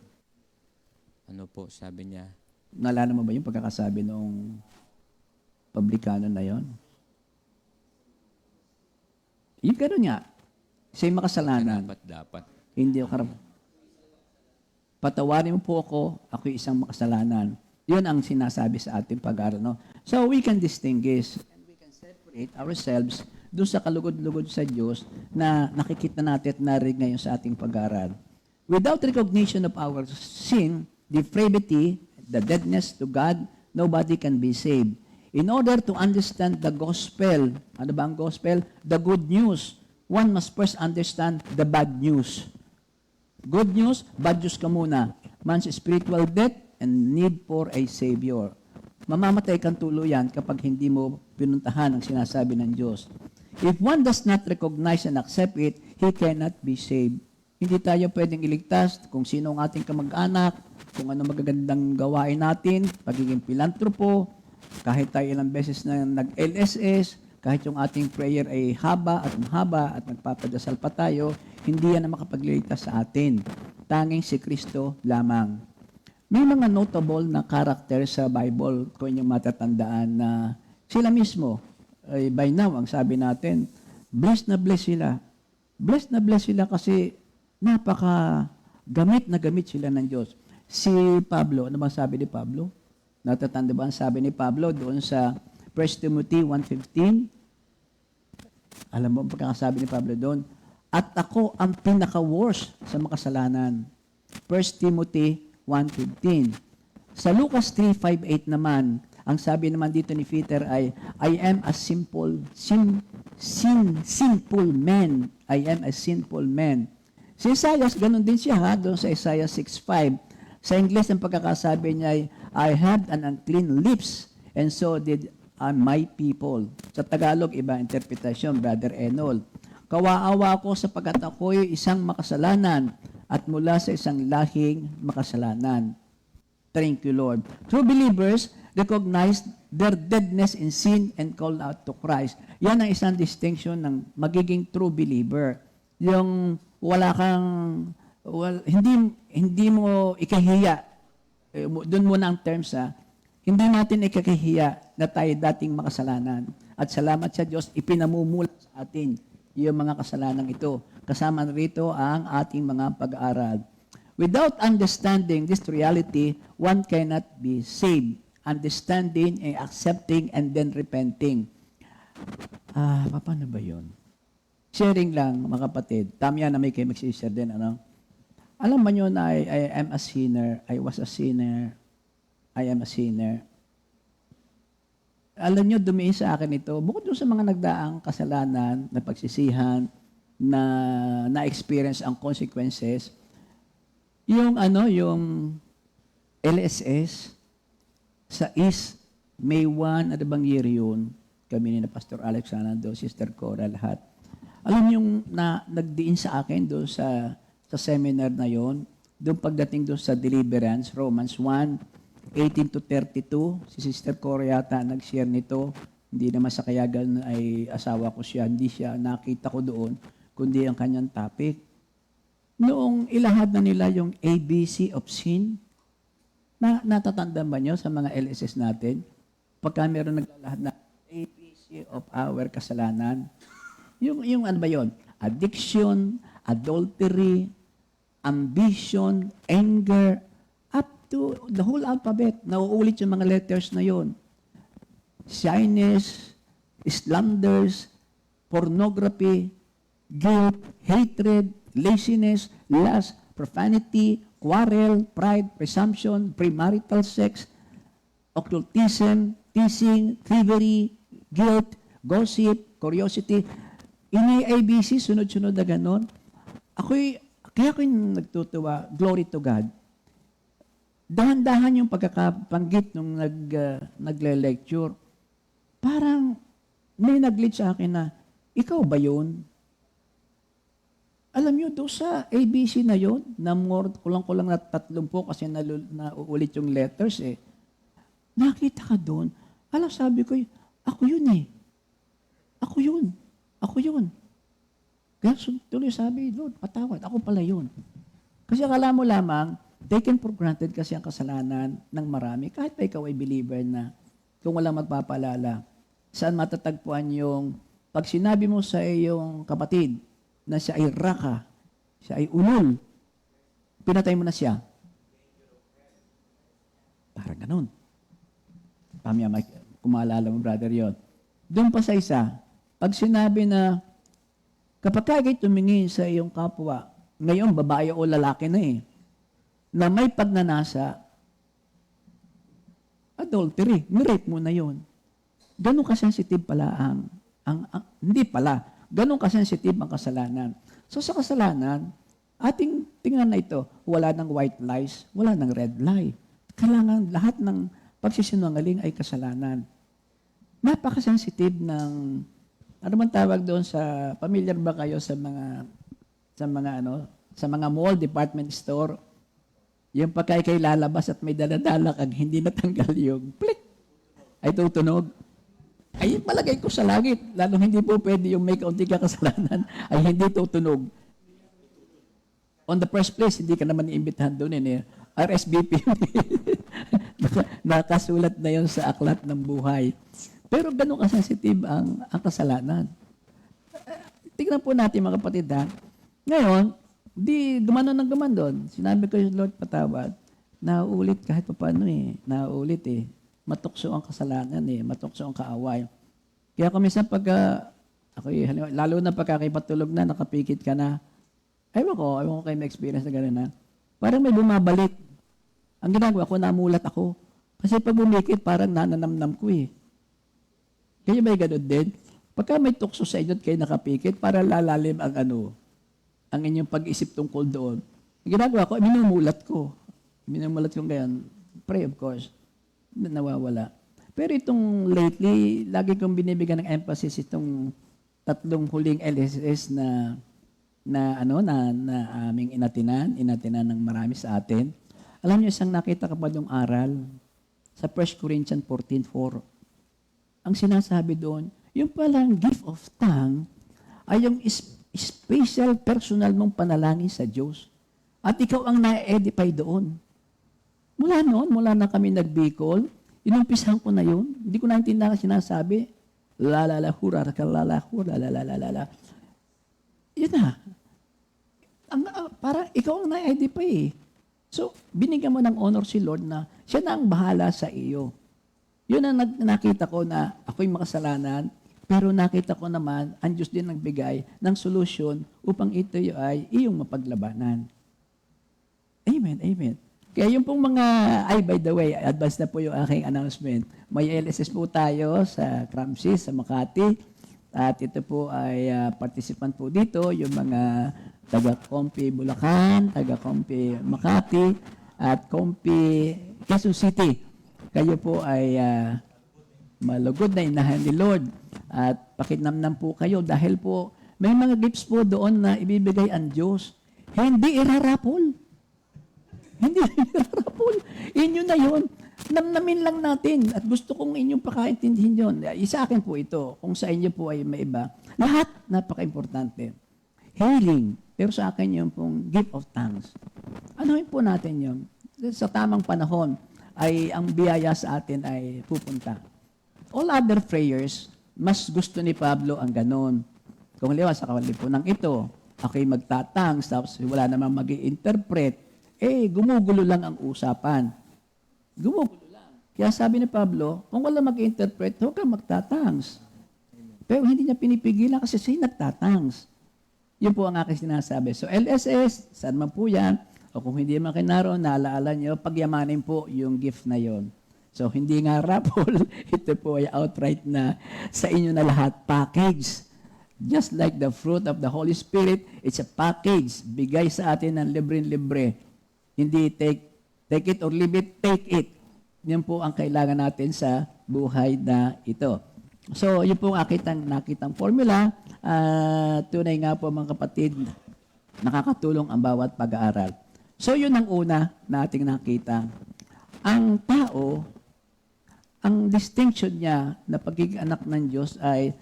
Ano po, sabi niya? Naalala mo ba yung pagkakasabi noong publikano na yon? Yung gano'n nga, siya'y makasalanan. Dapat. Hindi ako patawarin mo po ako'y isang makasalanan. Yun ang sinasabi sa ating pag-aaral. No? So we can distinguish and we can separate ourselves doon sa kalugod-lugod sa Diyos na nakikita natin at narinig ngayon sa ating pag-aaral. Without recognition of our sin, depravity, the deadness to God, nobody can be saved. In order to understand the gospel, ano ba ang gospel? The good news. One must first understand the bad news. Good news, bad news ka muna. Man's spiritual death and need for a Savior. Mamamatay kang tuluyan kapag hindi mo pinuntahan ang sinasabi ng Diyos. If one does not recognize and accept it, he cannot be saved. Hindi tayo pwedeng iligtas kung sino ang ating kamag-anak, kung ano magagandang gawain natin, pagiging pilantropo, kahit tayo ilang beses na nag-LSS, kahit yung ating prayer ay haba at nagpapadasal pa tayo, hindi yan na makapagliligtas sa atin. Tanging si Kristo lamang. May mga notable na character sa Bible, kung inyong matatandaan na sila mismo, by now, ang sabi natin, blessed na blessed sila. Blessed na blessed sila kasi gamit na gamit sila ng Diyos. Si Pablo, ano ba sabi ni Pablo? Natatanda ba ang sabi ni Pablo doon sa 1 Timothy 1:15? Alam mo ang pagkakasabi ni Pablo doon? At ako ang pinaka-worst sa makasalanan. 1 Timothy 1:15. Sa Lucas 3:5-8 naman, ang sabi naman dito ni Peter ay, I am a sinful man. I am a sinful man. Si Isaiah, ganun din siya doon sa Isaiah 6:5. Sa English, ang pagkakasabi niya ay, I had an unclean lips, and so did my people. Sa Tagalog, iba interpretasyon, Brother Enol. Kawaawa ako sapagkat ako'y isang makasalanan at mula sa isang lahing makasalanan. Thank you, Lord. True believers recognize their deadness in sin and call out to Christ. Yan ang isang distinction ng magiging true believer. Yung hindi mo ikahiya. Doon muna ang terms hindi natin ikahiya na tayo dating makasalanan. At salamat sa Diyos, ipinamumulat sa atin yung mga kasalanan ito. Kasama rito ang ating mga pag-aaral. Without understanding this reality, one cannot be saved. Understanding and accepting and then repenting. Paano ba yun? Sharing lang, mga kapatid. Tama yan na may kayo magsishare din. Alam mo nyo na I am a sinner. I was a sinner. I am a sinner. Alam nyo, dumiin sa akin ito. Bukod doon sa mga nagdaang kasalanan, na pagsisihan, na-experience ang consequences, yung LSS, sa East, May 1, ano bang year yun? Kami ni na Pastor Alex Sanando, Sister Cora, lahat. Alam yung nagdiin sa akin doon sa seminar na yon, doon pagdating doon sa deliverance, Romans 1, 18 to 32, si Sister Cora yata nag-share nito. Hindi naman sa kayagan ay asawa ko siya, hindi siya nakita ko doon, kundi ang kanyang topic. Noong ilahad na nila yung ABC of sin, natatanda ba nyo sa mga LSS natin? Pagka meron naglalahad na ABC of our kasalanan, yung ano ba yun? Addiction, adultery, ambition, anger, up to the whole alphabet. Nauulit yung mga letters na yon. Shyness, slanders, pornography, guilt, hatred, laziness, lust, profanity, quarrel, pride, presumption, premarital sex, occultism, teasing, thievery, guilt, gossip, curiosity. Ini-ABC, sunod-sunod na ganon. Kaya ako'y nagtutuwa, glory to God. Dahan-dahan yung pagkakapanggit nung nagle-lecture. Parang may nag-lead sa akin na, ikaw ba yun? Alam nyo, doon sa ABC na yun, na more, kulang-kulang na 30 kasi nauulit yung letters eh. Nakita ka doon. Alam, sabi ko, ako yun eh. Ako yun. Ako yun. Kaya tuloy sabi, Lord, patawad. Ako pala yun. Kasi akala mo lamang, taken for granted kasi ang kasalanan ng marami. Kahit pa ikaw ay believer na kung walang magpapalala, saan matatagpuan yung pag sinabi mo sa iyong kapatid na siya ay raka, siya ay ulol, pinatay mo na siya. Parang ganun. Pamaya, kung maalala mo, brother, yon. Doon pa sa isa, pag sinabi na kapag kagay tumingin sa iyong kapwa, ngayon babae o lalaki na eh, na may pagnanasa, adultery, nirape mo na yon. Ganun kasensitive pala hindi pala, ganun kasensitive ang kasalanan. So sa kasalanan, ating tingnan na ito, wala ng white lies, wala ng red lie. Kailangan lahat ng pagsisinungaling ay kasalanan. Napakasensitive ng ano man tawag doon sa, familiar ba kayo sa mga mall, department store? Yung pagka ikay lalabas at may daladala kag hindi natanggal yung click, ay tutunog. Ay palagay ko sa langit, lalong hindi po pwede yung may kaunting kasalanan, ay hindi tutunog. On the first place, hindi ka naman iimbitahan doon eh. RSVP. Nakasulat na yon sa aklat ng buhay. Pero ganun ka-sensitive ang kasalanan. Tignan po natin mga kapatid ha. Ngayon, di gumanon ng gumanon. Sinabi ko yung Lord patawad. Nauulit kahit pa paano eh. Nauulit eh. Matukso ang kasalanan eh. Matukso ang kaaway. Kaya kung minsan lalo na pagkakipatulog na, nakapikit ka na, ewan ko kayo may experience na gano'n na, parang may bumabalik. Ang ginagawa ko, namulat ako. Kasi pag bumikit, parang nananamnam ko eh. Kaya may ganun din. Pagka may tukso sa inyo at kayo nakapikit, para lalalim ang inyong pag-isip tungkol doon. Ang ginagawa ko, minumulat ko. Minumulat ko ngayon. Pray, of course. Nawawala. Pero itong lately, lagi kong binibigyan ng emphasis itong 3 huling LSS na aming inatinan ng marami sa atin. Alam niyo, isang nakita ka pa yung aral sa 1 Corinthians 14:4. Ang sinasabi doon, yung palang gift of tongue ay yung special personal mong panalangin sa Diyos. At ikaw ang na-edify doon. Mula na kami nagbikol, inumpisahan ko na yun. Hindi ko naintindihan ang sinasabi. Lalalahura, kalalahura, lalalala. Yun na. Para ikaw ang na-edify eh. So, binigyan mo ng honor si Lord na siya na ang bahala sa iyo. Yun ang nakita ko na ako'y makasalanan, pero nakita ko naman, ang Diyos din nagbigay ng solusyon upang ito ay iyong mapaglabanan. Amen, amen. Kaya yung pong by the way, advance na po yung aking announcement. May LSS po tayo sa Cramsis, sa Makati. At ito po ay participant po dito, yung mga taga-Compi Bulacan, taga-Compi Makati, at Compi Quezon City. kayo po ay malugod na inahan ni Lord at pakinamnam po kayo dahil po may mga gifts po doon na ibibigay ang Diyos. Hindi irarapol. Hindi irarapol. Inyo na yun. Namnamin lang natin at gusto kong inyong pakaintindihin yun. Isa akin po ito, kung sa inyo po ay may iba. Lahat napaka-importante. Healing. Pero sa akin yung pong gift of tongues. Anuhin po natin yun. Sa tamang panahon ay ang biyaya sa atin ay pupunta. All other prayers, mas gusto ni Pablo ang ganon. Kung liwa sa kawalipunan ito, ako'y magtatangs, tapos wala namang mag-i-interpret, gumugulo lang ang usapan. Gumugulo lang. Kaya sabi ni Pablo, kung wala mag-i-interpret, huwag kang magtatangs. Pero hindi niya pinipigilan kasi siya nagtatangs. Yun po ang aking sinasabi. So LSS, saan man po yan, o kung hindi man kinaro, naalaala nyo, pagyamanin po yung gift na yon. So, hindi nga raffle, ito po ay outright na sa inyo na lahat, package. Just like the fruit of the Holy Spirit, it's a package. Bigay sa atin ng libre-libre. Hindi take it or leave it, take it. Yan po ang kailangan natin sa buhay na ito. So, yun po ang nakitang formula. Tunay nga po mga kapatid, nakakatulong ang bawat pag-aaral. So, yun ang una na ating nakita. Ang tao, ang distinction niya na pagiging anak ng Diyos ay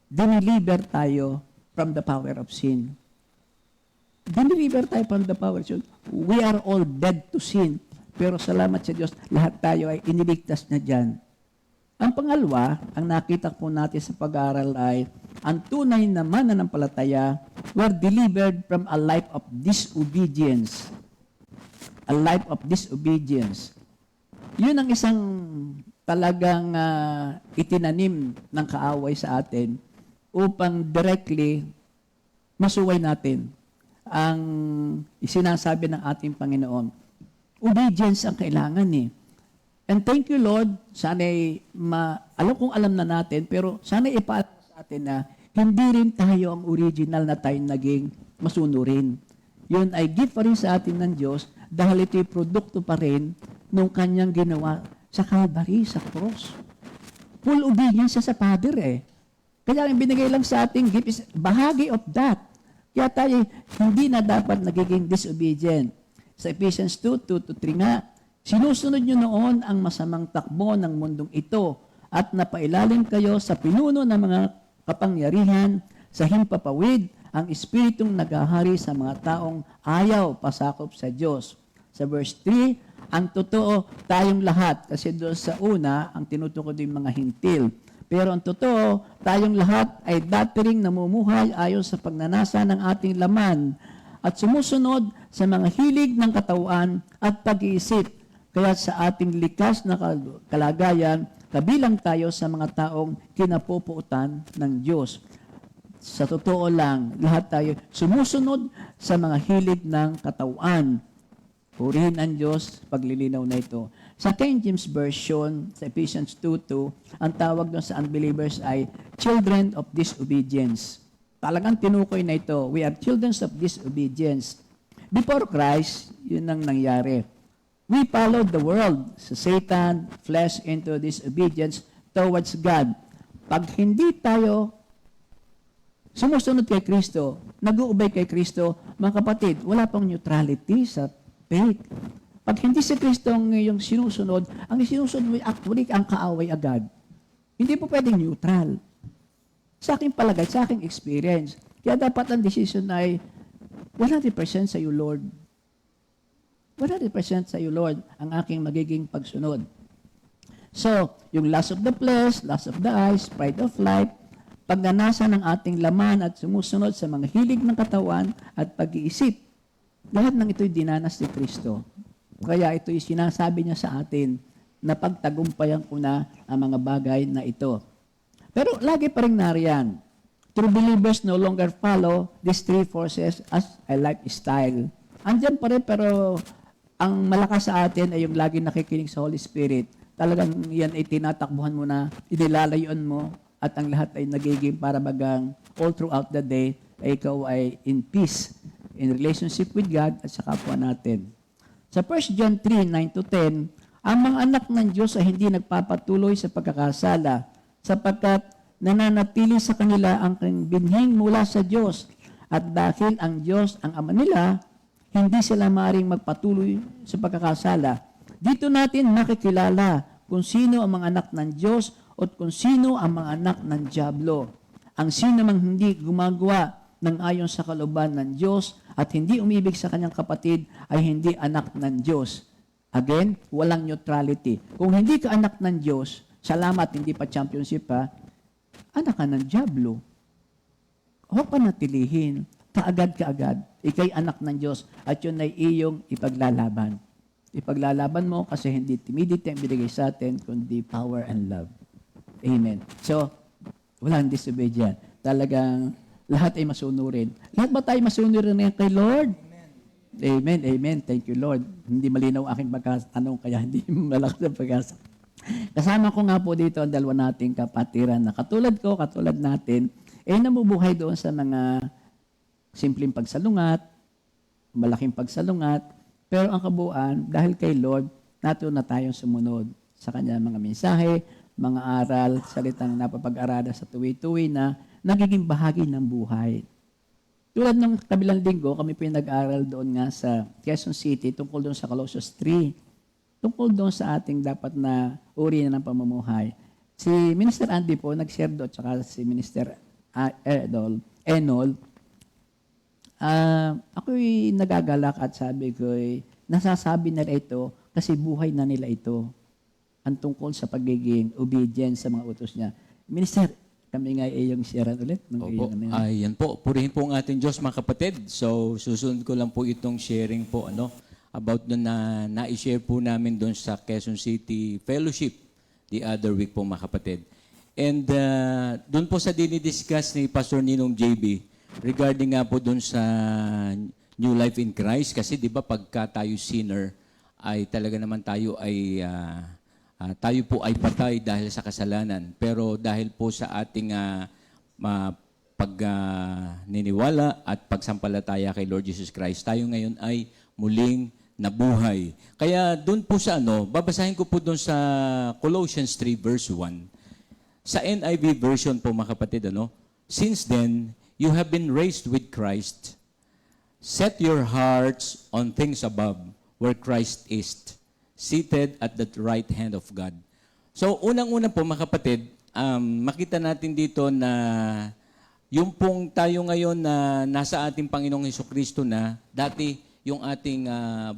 diniliber tayo from the power of sin. Diniliber tayo from the power of sin. We are all dead to sin. Pero salamat sa Diyos, lahat tayo ay iniligtas na dyan. Ang pangalawa, ang nakita po natin sa pag-aaral ay ang tunay na mananampalataya were delivered from a life of disobedience. A life of disobedience. Yun ang isang talagang itinanim ng kaaway sa atin upang directly masuway natin ang isinasabi ng ating Panginoon. Obedience ang kailangan eh. And thank you Lord, sana'y alam na natin, pero sana'y ipaalam sa atin na hindi rin tayo ang original na tayo naging masunurin. Yun ay gift pa rin sa atin ng Diyos dahil ito'y produkto pa rin nung kanyang ginawa sa Calvary, sa cross. Full obedience sa Father eh. Kaya ang binigay lang sa ating gift is bahagi of that. Kaya tayo hindi na dapat nagiging disobedient. Sa Ephesians 2:2-3 nga, sinusunod nyo noon ang masamang takbo ng mundong ito at napailalim kayo sa pinuno ng mga kapangyarihan sa himpapawid ang espiritong naghahari sa mga taong ayaw pasakop sa Diyos. Sa verse 3, ang totoo, tayong lahat, kasi doon sa una, ang tinutukoy din mga hintil. Pero ang totoo, tayong lahat ay dati ring namumuhay ayon sa pagnanasa ng ating laman at sumusunod sa mga hilig ng katawan at pag-iisip. Kaya sa ating likas na kalagayan, kabilang tayo sa mga taong kinapupuutan ng Diyos. Sa totoo lang, lahat tayo sumusunod sa mga hilig ng katawan. Purihin ang Diyos, paglilinaw na ito. Sa King James Version, sa Ephesians 2:2, ang tawag doon sa unbelievers ay children of disobedience. Talagang tinukoy na ito. We are children of disobedience. Before Christ, yun ang nangyari. We followed the world, sa Satan, flesh into disobedience towards God. Pag hindi tayo sumusunod kay Kristo, nag-uubay kay Kristo, mga kapatid, wala pang neutrality sa faith. Pag hindi si Kristo ang iyong sinusunod, ang sinusunod mo actually ang kaaway agad. Hindi po pwedeng neutral. Sa aking palagay, sa aking experience, kaya dapat ang decision ay 100% sa iyo, Lord. 100% sa iyo, Lord, ang aking magiging pagsunod. So, yung lust of the flesh, lust of the eyes, pride of life, pagnanasa ng ating laman at sumusunod sa mga hilig ng katawan at pag-iisip, lahat ng ito'y dinanas ni Kristo. Kaya ito'y sinasabi niya sa atin na pagtagumpayan ko na ang mga bagay na ito. Pero lagi pa rin nariyan. True believers no longer follow these three forces as a lifestyle. Andiyan pa rin, pero ang malakas sa atin ay yung lagi nakikinig sa Holy Spirit. Talagang yan ay tinatakbuhan mo na, inilalayuan mo, at ang lahat ay nagiging para bagang all throughout the day ay ikaw ay in peace, in relationship with God at sa kapwa natin. Sa 1 John 3:9-10, Ang mga anak ng Diyos ay hindi nagpapatuloy sa pagkakasala sapagkat nananatili sa kanila ang binhing mula sa Diyos. At dahil ang Diyos ang ama nila, hindi sila maaaring magpatuloy sa pagkakasala. Dito natin makikilala kung sino ang mga anak ng Diyos o kung sino ang mga anak ng Diablo. Ang sino mang hindi gumagawa ng ayon sa kalooban ng Diyos at hindi umibig sa kanyang kapatid ay hindi anak ng Diyos. Again, walang neutrality. Kung hindi ka anak ng Diyos, salamat, hindi pa championship ha, anak ka ng Diablo. Huwag panatilihin. Kaagad-kaagad. Ikay anak ng Diyos at yun ay iyong ipaglalaban. Ipaglalaban mo kasi hindi timidity ang binigay sa atin, kundi power and love. Amen. So, walang disobedient. Talagang lahat ay masunurin. Lahat ba tayo masunurin na kay Lord? Amen. Amen. Thank you, Lord. Hindi malinaw aking pagkatanong kaya hindi malakas ang pag-asa. Kasama ko nga po dito ang dalawa nating kapatiran na katulad ko, katulad natin, namubuhay doon sa mga simpleng pagsalungat, malaking pagsalungat, pero ang kabuuan, dahil kay Lord, natuto na tayong sumunod sa kanya mga mensahe, mga aral, salitang napapag-aralan sa tuwi-tuwi na nagiging bahagi ng buhay. Tulad ng kabilang linggo, kami po yung nag-aral doon nga sa Quezon City tungkol doon sa Colossians 3, tungkol doon sa ating dapat na uri na ng pamumuhay. Si Minister Andy po, nag-share doon, tsaka si Minister Enol, ako'y nagagalak at sabi ko, nasasabi nila ito kasi buhay na nila ito. Ang tungkol sa pagiging obedient sa mga utos niya. Minister, kami nga yung sharean ulit. Opo. Ayan po. Purihin po ang ating Diyos, mga kapatid. So, susunod ko lang po itong sharing po, about doon na na-share po namin doon sa Quezon City Fellowship the other week po, mga kapatid. And doon po sa dinidiscuss ni Pastor Ninong JB, regarding nga po doon sa New Life in Christ, kasi di ba pagka tayo sinner, ay talaga naman tayo ay tayo po ay patay dahil sa kasalanan. Pero dahil po sa ating niniwala at pagsampalataya kay Lord Jesus Christ, tayo ngayon ay muling nabuhay. Kaya doon po sa babasahin ko po doon sa Colossians 3 verse 1. Sa NIV version po, mga kapatid, since then, you have been raised with Christ. Set your hearts on things above, where Christ is, seated at the right hand of God. So, unang-una po, mga kapatid, makita natin dito na yung pong tayo ngayon na nasa ating Panginoong Hesukristo na, dati yung ating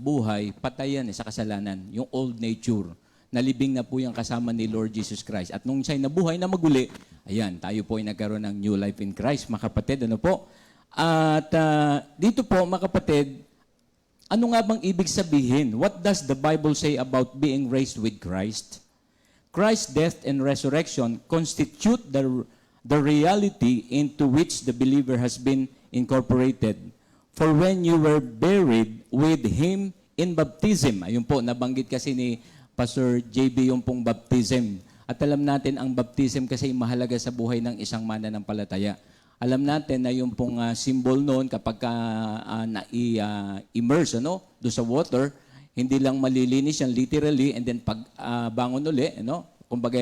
buhay, patayan sa kasalanan, yung old nature. Nalibing na po yung kasama ni Lord Jesus Christ. At nung siya'y nabuhay na maguli, ayan, tayo po ay nagkaroon ng new life in Christ, mga kapatid. Po? At dito po, mga kapatid, ano nga bang ibig sabihin? What does the Bible say about being raised with Christ? Christ's death and resurrection constitute the reality into which the believer has been incorporated. For when you were buried with Him in baptism, ayun po, nabanggit kasi ni Pastor JB yung pong baptism. At alam natin ang baptism kasi mahalaga sa buhay ng isang mananampalataya. Alam natin na yung pong symbol noon kapag na-immerse doon sa water, hindi lang malilinis yan literally and then pag bangon uli, kumbaga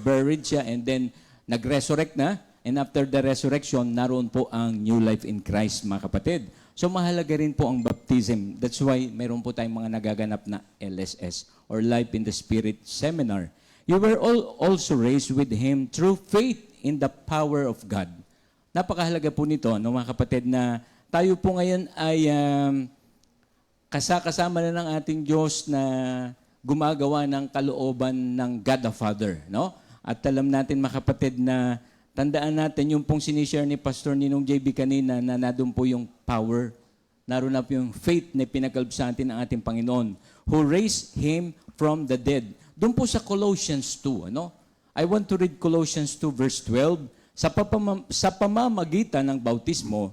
buried siya and then nag-resurrect na and after the resurrection, naroon po ang new life in Christ, mga kapatid. So mahalaga rin po ang baptism. That's why mayroon po tayong mga nagaganap na LSS or Life in the Spirit Seminar. You were also raised with Him through faith in the power of God. Napakahalaga po nito, mga kapatid, na tayo po ngayon ay kasama na ng ating Diyos na gumagawa ng kalooban ng God the Father. At alam natin, mga kapatid, na tandaan natin yung pong sinishare ni Pastor Ninong JB kanina na nadun po yung power. Naroon na po yung faith na pinakalb sa atin ng ating Panginoon who raised Him from the dead. Doon po sa Colossians 2, I want to read Colossians 2 verse 12. Sa pamamagitan ng bautismo,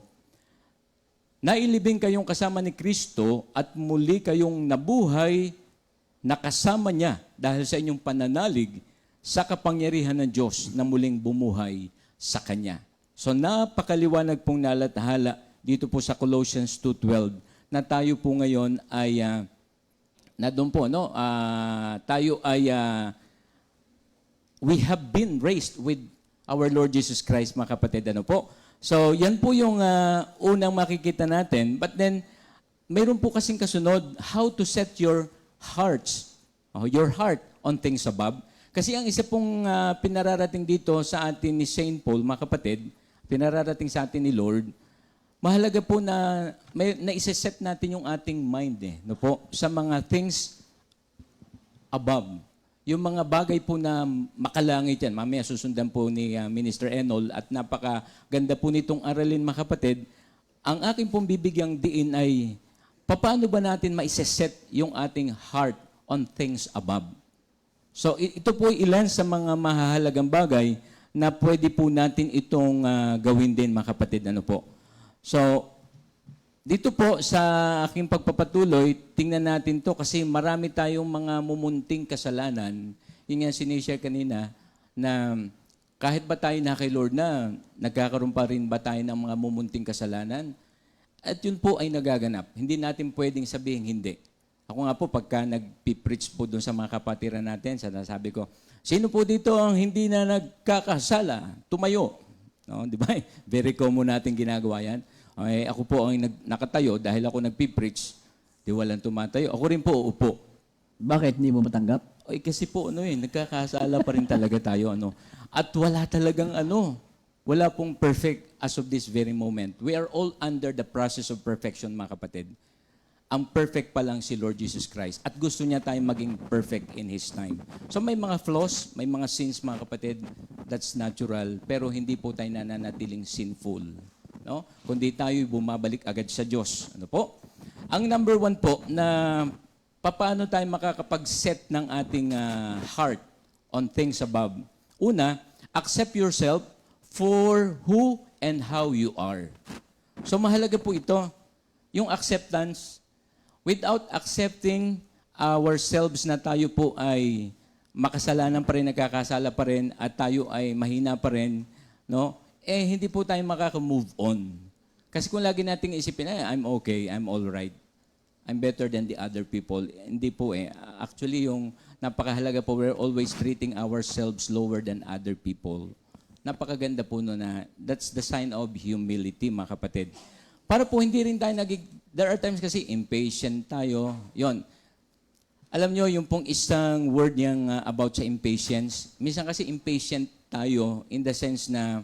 nailibing kayong kasama ni Kristo at muli kayong nabuhay na kasama niya dahil sa inyong pananalig sa kapangyarihan ng Diyos na muling bumuhay sa Kanya. So napakaliwanag pong nalathala dito po sa Colossians 2:12 na tayo po ngayon ay na doon po, no? Tayo ay we have been raised with our Lord Jesus Christ, mga kapatid. Ano po? So, yan po yung unang makikita natin. But then, mayroon po kasing kasunod, how to set your heart on things above. Kasi ang isa pong pinararating dito sa atin ni Saint Paul, mga kapatid, pinararating sa atin ni Lord, mahalaga po na isa-set natin yung ating mind no po, sa mga things above. Yung mga bagay po na makalangit yan. Mamaya susundan po ni Minister Enol at napakaganda po nitong aralin, mga kapatid. Ang aking pong bibigyang diin ay paano ba natin maiseset yung ating heart on things above. So ito po ilan sa mga mahahalagang bagay na pwede po natin itong gawin din, mga kapatid. Ano po? So, dito po sa aking pagpapatuloy, tingnan natin to kasi marami tayong mga mumunting kasalanan. Yung nga sinishare kanina na kahit ba tayo na kay Lord na, nagkakaroon pa rin ba tayo ng mga mumunting kasalanan? At yun po ay nagaganap. Hindi natin pwedeng sabihin hindi. Ako nga po, pagka nag-preach po doon sa mga kapatiran natin, sabi ko, sino po dito ang hindi na nagkakasala? Tumayo. No, di ba? Very common natin ginagawa yan. Okay, ako po ang nakatayo dahil ako nagpipreach, di walang tumatayo. Ako rin po uupo. Bakit hindi mo matanggap? Ay, kasi po nagkakasala pa rin talaga tayo. At wala talagang wala pong perfect as of this very moment. We are all under the process of perfection, mga kapatid. Ang perfect pa lang si Lord Jesus Christ. At gusto niya tayong maging perfect in His time. So may mga flaws, may mga sins, mga kapatid. That's natural. Pero hindi po tayo nananatiling sinful. No? Kundi tayo bumabalik agad sa Diyos. Ano po? Ang number 1 po na paano tayo makakapag-set ng ating heart on things above. Una, accept yourself for who and how you are. So mahalaga po ito, yung acceptance. Without accepting ourselves na tayo po ay makasalanan pa rin, nagkakasala pa rin, at tayo ay mahina pa rin, no? Hindi po tayo makaka-move on. Kasi kung lagi nating isipin, I'm okay, I'm all right. I'm better than the other people. Hindi po Actually, yung napakahalaga po, we're always treating ourselves lower than other people. Napakaganda po na that's the sign of humility, mga kapatid. Para po hindi rin tayo there are times kasi impatient tayo. Yon. Alam nyo, yung pong isang word niyang about sa impatience, minsan kasi impatient tayo in the sense na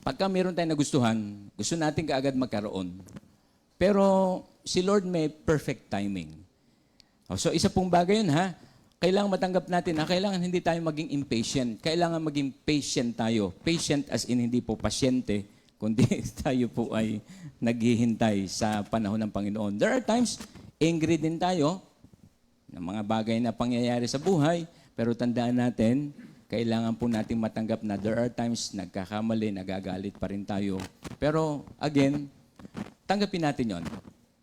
pagka meron tayong nagustuhan, gusto natin kaagad magkaroon. Pero si Lord may perfect timing. So isa pong bagay yun, kailangan matanggap natin na kailangan hindi tayo maging impatient. Kailangan maging patient tayo. Patient as in hindi po pasyente, kundi tayo po ay naghihintay sa panahon ng Panginoon. There are times, angry din tayo ng mga bagay na pangyayari sa buhay, pero tandaan natin, kailangan po nating matanggap na there are times nagkakamali, nagagalit pa rin tayo. Pero again, tanggapin natin yon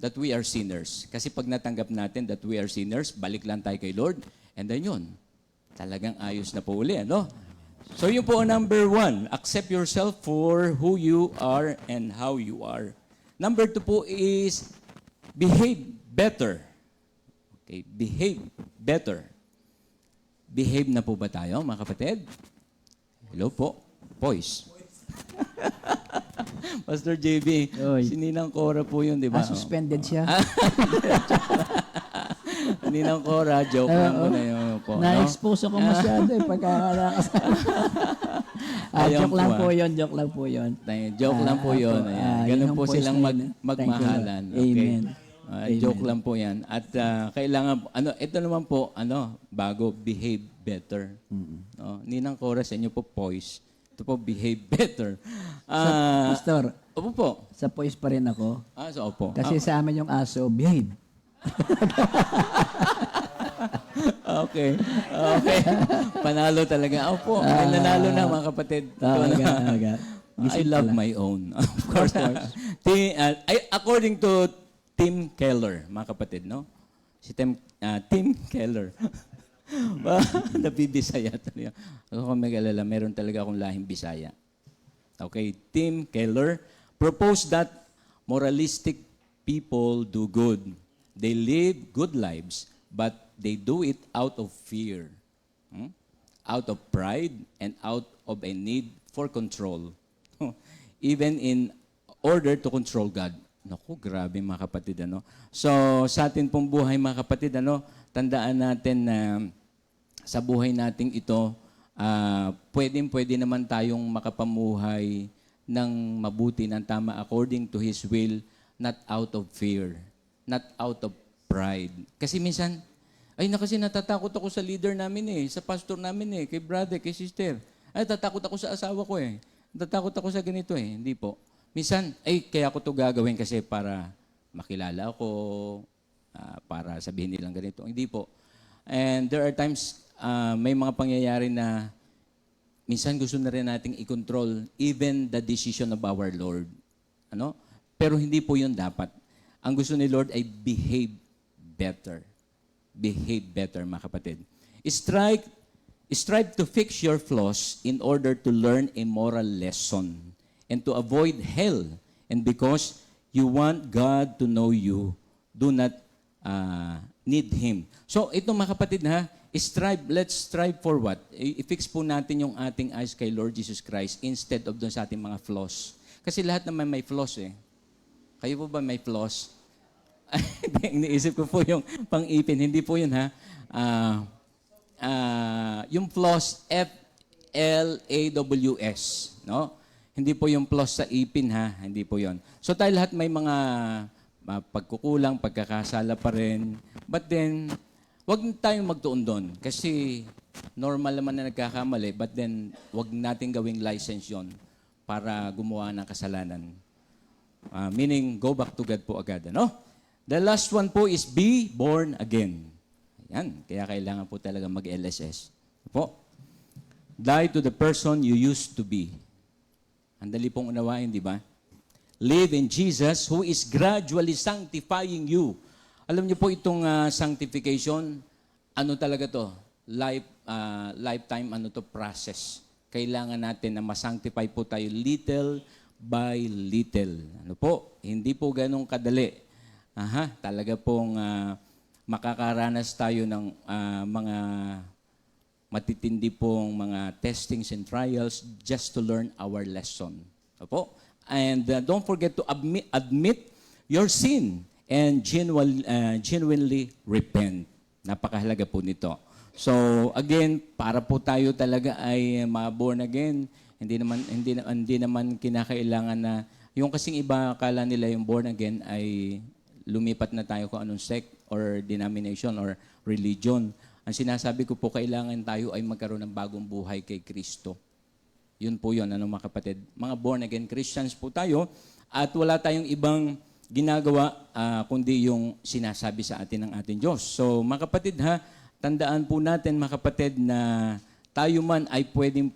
that we are sinners. Kasi pag natanggap natin that we are sinners, balik lang tayo kay Lord, and then yun, talagang ayos na po uli. So yun po ang number 1, accept yourself for who you are and how you are. Number 2 po is behave better. Okay, behave better. Behave na po ba tayo, mga kapatid? Hello po. Poise. Pastor JB, Oy. si Ninang Cora po yun, di ba? Suspended siya. Ninang Cora, joke lang po na yun po. Na-expose ako masyado pagkakalakas. Ayan Joke lang po, po yun, joke lang po yun. Joke lang po yun. Ayan. yun Ganun ang po voice silang na yun. magmahalan. Thank you, Lord. Okay? Joke lang po yan. At kailangan, ito naman po, bago, behave better. Ninang Cora, sa inyo po, poise. Ito po, behave better. Pastor, Opo po. sa poise pa rin ako. So opo. Kasi sa amin yung aso, behave. Okay. Panalo talaga. Opo, may nanalo na, mga kapatid. Aga. I love my own. Of course. According to Tim Keller, mga kapatid, no? Si Tim Keller. Nabibisaya talaga. Ako kung mag-alala, meron talaga akong lahing Bisaya. Okay, Tim Keller proposed that moralistic people do good. They live good lives, but they do it out of fear, out of pride, and out of a need for control. Even in order to control God. Naku, grabe mga kapatid, ano? So, sa atin pong buhay mga kapatid, ano, tandaan natin na sa buhay nating ito, pwede naman tayong makapamuhay ng mabuti, ng tama, according to His will, not out of fear, not out of pride. Kasi minsan, kasi natatakot ako sa leader namin sa pastor namin kay brother, kay sister. Natatakot ako sa asawa ko Natatakot ako sa ganito Hindi po. Minsan, kaya ako to gagawin kasi para makilala ako, para sabihin nilang ganito. Hindi po. And there are times, may mga pangyayari na minsan gusto na rin nating i-control even the decision of our Lord. Ano? Pero hindi po yun dapat. Ang gusto ni Lord ay behave better. Behave better, mga kapatid. Strive to fix your flaws in order to learn a moral lesson and to avoid hell. And because you want God to know you, do not need Him. So, ito mga kapatid let's strive for what? I-fix po natin yung ating eyes kay Lord Jesus Christ instead of dun sa ating mga flaws. Kasi lahat naman may flaws Kayo po ba may flaws? Iniisip ko po yung pang-ipin. Hindi po yun yung flaws, F-L-A-W-S. No? Hindi po yung flaws sa ipin Hindi po yun. So tayo lahat may mga pagkukulang, pagkakasala pa rin. But then, wag tayong magtuon doon. Kasi normal naman na nagkakamali. But then, wag natin gawing license yon para gumawa ng kasalanan. Meaning, go back to God po agad. Ano? The last one po is be born again. Ayan. Kaya kailangan po talaga mag-LSS. Po. Die to the person you used to be. Ang dali pong unawain, di ba? Live in Jesus who is gradually sanctifying you. Alam niyo po itong sanctification, ano talaga to? Lifetime process. Kailangan natin na masanctify po tayo little by little. Ano po? Hindi po ganong kadali. Talaga pong makakaranas tayo ng mga matitindi pong mga testings and trials just to learn our lesson. Opo? And don't forget to admit your sin and genuinely repent. Napakahalaga po nito. So again, para po tayo talaga ay ma-born again, hindi naman kinakailangan na yung kasing iba akala nila yung born again ay lumipat na tayo kung anong sect or denomination or religion. Ang sinasabi ko po, kailangan tayo ay magkaroon ng bagong buhay kay Kristo. Yun po yun, mga kapatid. Mga born-again Christians po tayo at wala tayong ibang ginagawa kundi yung sinasabi sa atin ng ating Diyos. So, mga kapatid tandaan po natin, mga kapatid, na tayo man ay pwedeng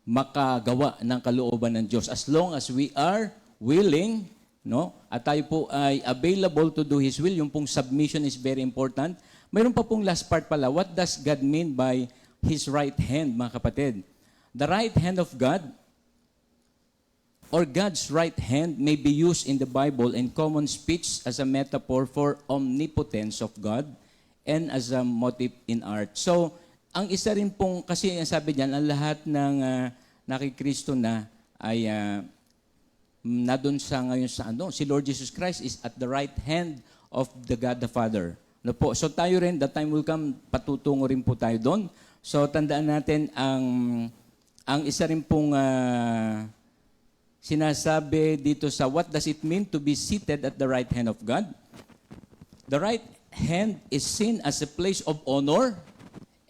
makagawa ng kalooban ng Diyos as long as we are willing, no? At tayo po ay available to do His will. Yung pong submission is very important. Mayroon pa pong last part pala. What does God mean by His right hand, mga kapatid? The right hand of God or God's right hand may be used in the Bible in common speech as a metaphor for omnipotence of God and as a motive in art. So, ang isa rin pong, kasi sabi diyan, ang lahat ng nakikristo na ay na doon sa ngayon sa si Lord Jesus Christ is at the right hand of the God the Father. No po? So tayo rin, the time will come, patutungo rin po tayo doon. So tandaan natin ang isa rin pong sinasabi dito sa what does it mean to be seated at the right hand of God? The right hand is seen as a place of honor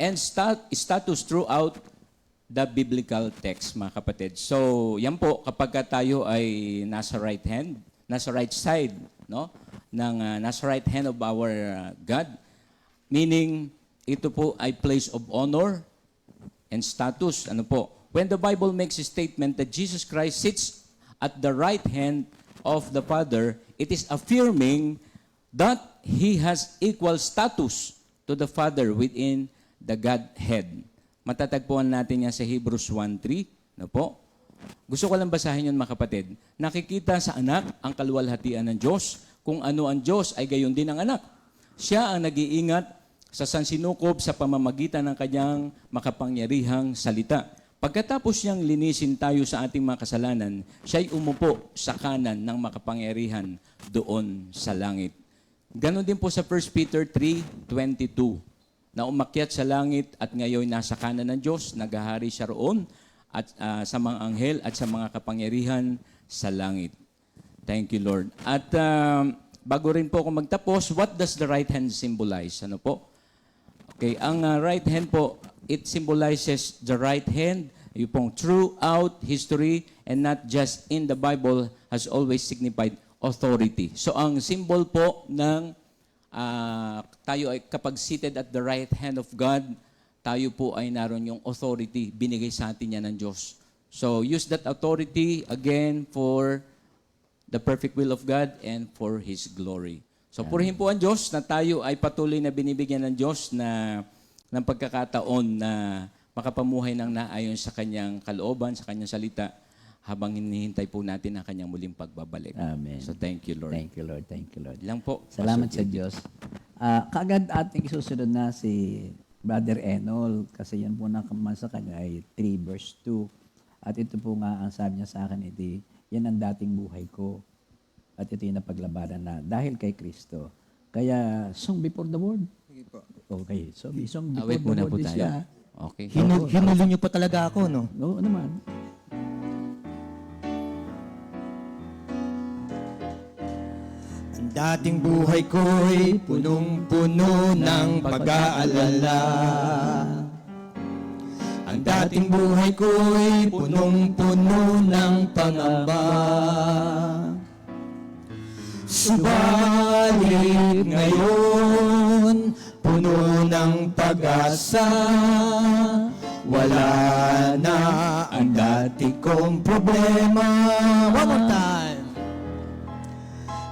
and status throughout the biblical text, mga kapatid. So, yan po, kapag tayo ay nasa right hand, nasa right side, no? Nasa right hand of our God, meaning, ito po ay place of honor and status. Ano po? When the Bible makes a statement that Jesus Christ sits at the right hand of the Father, it is affirming that He has equal status to the Father within the Godhead. Matatagpuan natin yan sa Hebrews 1:3. No po? Gusto ko lang basahin yun, mga kapatid. Nakikita sa anak ang kaluwalhatian ng Diyos kung ano ang Diyos ay gayon din ang anak. Siya ang nag-iingat sa sansinukob sa pamamagitan ng kanyang makapangyarihang salita. Pagkatapos niyang linisin tayo sa ating mga kasalanan, siya'y umupo sa kanan ng makapangyarihan doon sa langit. Ganon din po sa 1 Peter 3:22, na umakyat sa langit at ngayon nasa kanan ng Diyos, naghahari siya roon at sa mga anghel at sa mga kapangyarihan sa langit. Thank you, Lord. At bago rin po ako magtapos, what does the right hand symbolize? Ano po? Okay, ang right hand po, it symbolizes the right hand, yung pong throughout history and not just in the Bible, has always signified authority. So ang symbol po ng tayo ay kapag seated at the right hand of God, tayo po ay naroon yung authority, binigay sa atin yan ng Diyos. So use that authority again for the perfect will of God and for His glory. So purihin po ang Diyos na tayo ay patuloy na binibigyan ng Diyos ng pagkakataon na makapamuhay ng naayon sa Kanyang kalooban, sa Kanyang salita, habang hinihintay po natin ang Kanyang muling pagbabalik. Amen. So thank you, Lord. Thank you, Lord. Thank you, Lord. Lang po. Salamat Pastor sa Diyos. Kaagad ating isusunod na si Brother Enol kasi yan po naman sa kanya ay 3 verse 2. At ito po nga ang sabi niya sa akin, yan ang dating buhay ko. At ito yung napaglabanan na dahil kay Kristo. Kaya, song before the word. Sige po. Okay, so song before Awit the muna word po is tayo. siya. Okay. Hinulo niyo pa talaga ako, no? Oo naman. Ang dating buhay ko'y punong-puno ng pag-aalala. Ang dating buhay ko'y punong-puno ng pangamba. Subalit ngayon, puno ng pag-asa. Wala na ang dati kong problema. One more time.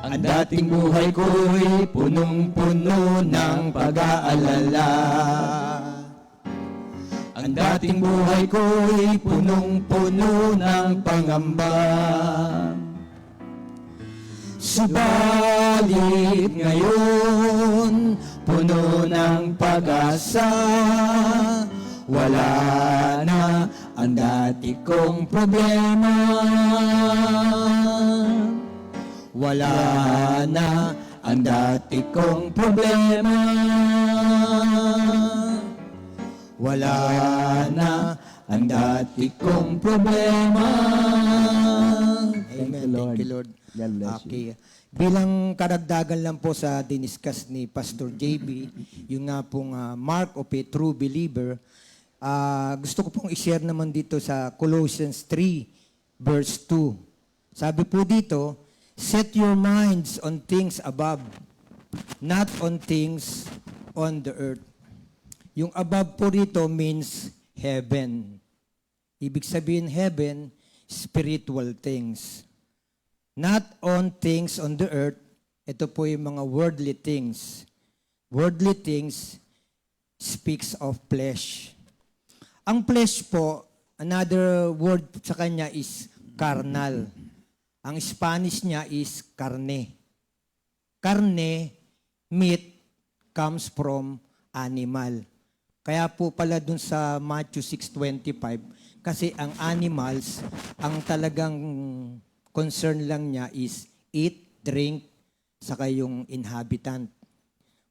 Ang dating buhay ko'y punong-puno ng pag-aalala. Ang dating buhay ko'y punong-puno ng pangamba. Subalit ngayon, puno ng pag-asa. Wala na ang dati kong problema. Wala na ang dati kong problema. Wala na ang dati kong problema. Thank you, Lord. Thank you, Lord. God bless you. Okay. Bilang karagdagan lang po sa diniscuss ni Pastor JB, yung nga pong mark of a true believer, gusto ko pong i-share naman dito sa Colossians 3, verse 2. Sabi po dito, set your minds on things above, not on things on the earth. Yung above po rito means heaven. Ibig sabihin heaven, spiritual things. Not on things on the earth. Ito po yung mga worldly things. Worldly things speaks of flesh. Ang flesh po, another word sa kanya is carnal. Ang Spanish niya is carne. Carne, meat, comes from animal. Kaya po pala dun sa Matthew 6:25, kasi ang animals, ang talagang concern lang niya is eat, drink, saka yung inhabitant.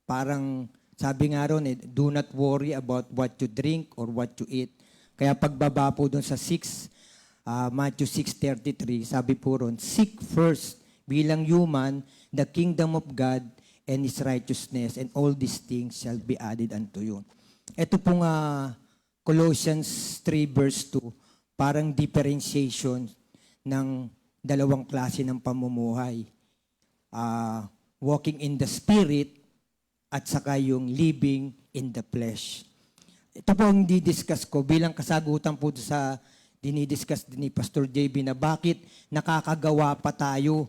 Parang sabi nga ron, do not worry about what you drink or what you eat. Kaya pagbaba po dun sa Matthew 6:33, sabi po ron, seek first bilang human the kingdom of God and His righteousness, and all these things shall be added unto you. Ito pong Colossians 3 verse 2, parang differentiation ng dalawang klase ng pamumuhay. Walking in the Spirit at saka yung living in the flesh. Ito po ang didiscuss ko bilang kasagutan po sa dinidiscuss din ni Pastor JB na bakit nakakagawa pa tayo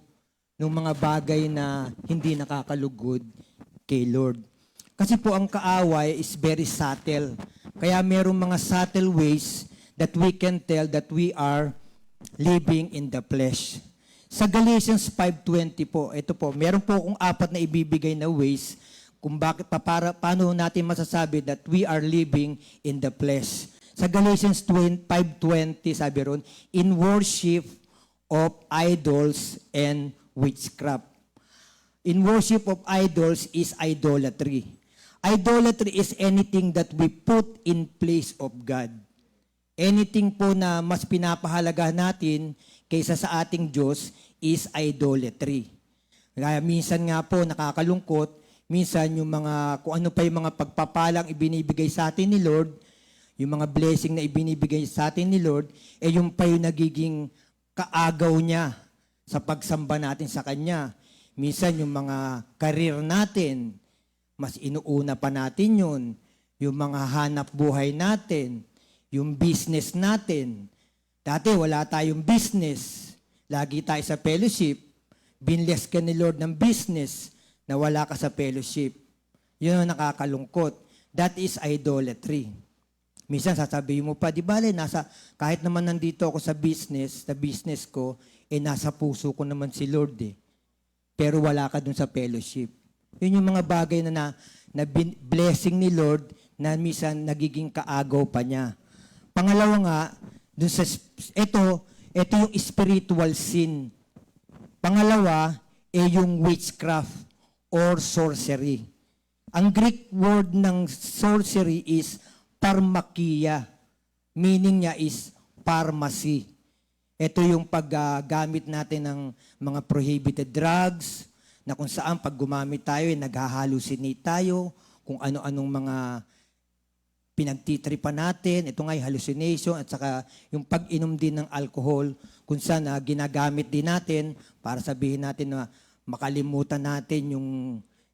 ng mga bagay na hindi nakakalugod kay Lord. Kasi po ang kaaway is very subtle. Kaya merong mga subtle ways that we can tell that we are living in the flesh. Sa Galatians 5:20 po, ito po, meron po akong 4 na ibibigay na ways kung bakit paano natin masasabi that we are living in the flesh. Sa Galatians 5:20, sabi ron, in worship of idols and witchcraft. In worship of idols is idolatry. Idolatry is anything that we put in place of God. Anything po na mas pinapahalaga natin kaysa sa ating Diyos is idolatry. Kaya minsan nga po nakakalungkot, minsan yung mga, kung ano pa yung mga pagpapalang ibinibigay sa atin ni Lord, yung mga blessing na ibinibigay sa atin ni Lord, yung pa yung nagiging kaagaw niya sa pagsamba natin sa Kanya. Minsan yung mga career natin, mas inuuna pa natin yun. Yung mga hanap buhay natin, yung business natin. Dati wala tayong business. Lagi tayo sa fellowship. Binless ka ni Lord ng business na wala ka sa fellowship. Yun ang nakakalungkot. That is idolatry. Minsan sasabihin mo pa, di bale, kahit naman nandito ako sa business ko, nasa puso ko naman si Lord eh. Pero wala ka dun sa fellowship. Yun yung mga bagay na blessing ni Lord na minsan nagiging kaagaw pa niya. Pangalawa nga, dun sa, ito yung spiritual sin. Pangalawa, yung witchcraft or sorcery. Ang Greek word ng sorcery is pharmakia. Meaning niya is pharmacy. Ito yung paggamit natin ng mga prohibited drugs, na kung saan pag gumamit tayo, nag-hallucinate tayo, kung ano-anong mga pinagtitripan natin, ito nga yung hallucination, at saka yung pag-inom din ng alcohol, kung saan ginagamit din natin para sabihin natin na makalimutan natin yung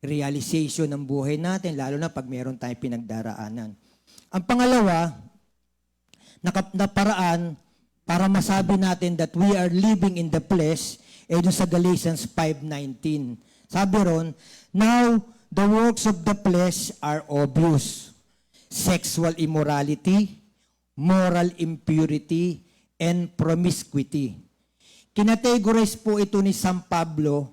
realization ng buhay natin, lalo na pag meron tayong pinagdaraanan. Ang pangalawa, na paraan para masabi natin that we are living in the flesh, dun sa Galatians 5:19. Sabi ron, now the works of the flesh are obvious. Sexual immorality, moral impurity, and promiscuity. Kinategorize po ito ni San Pablo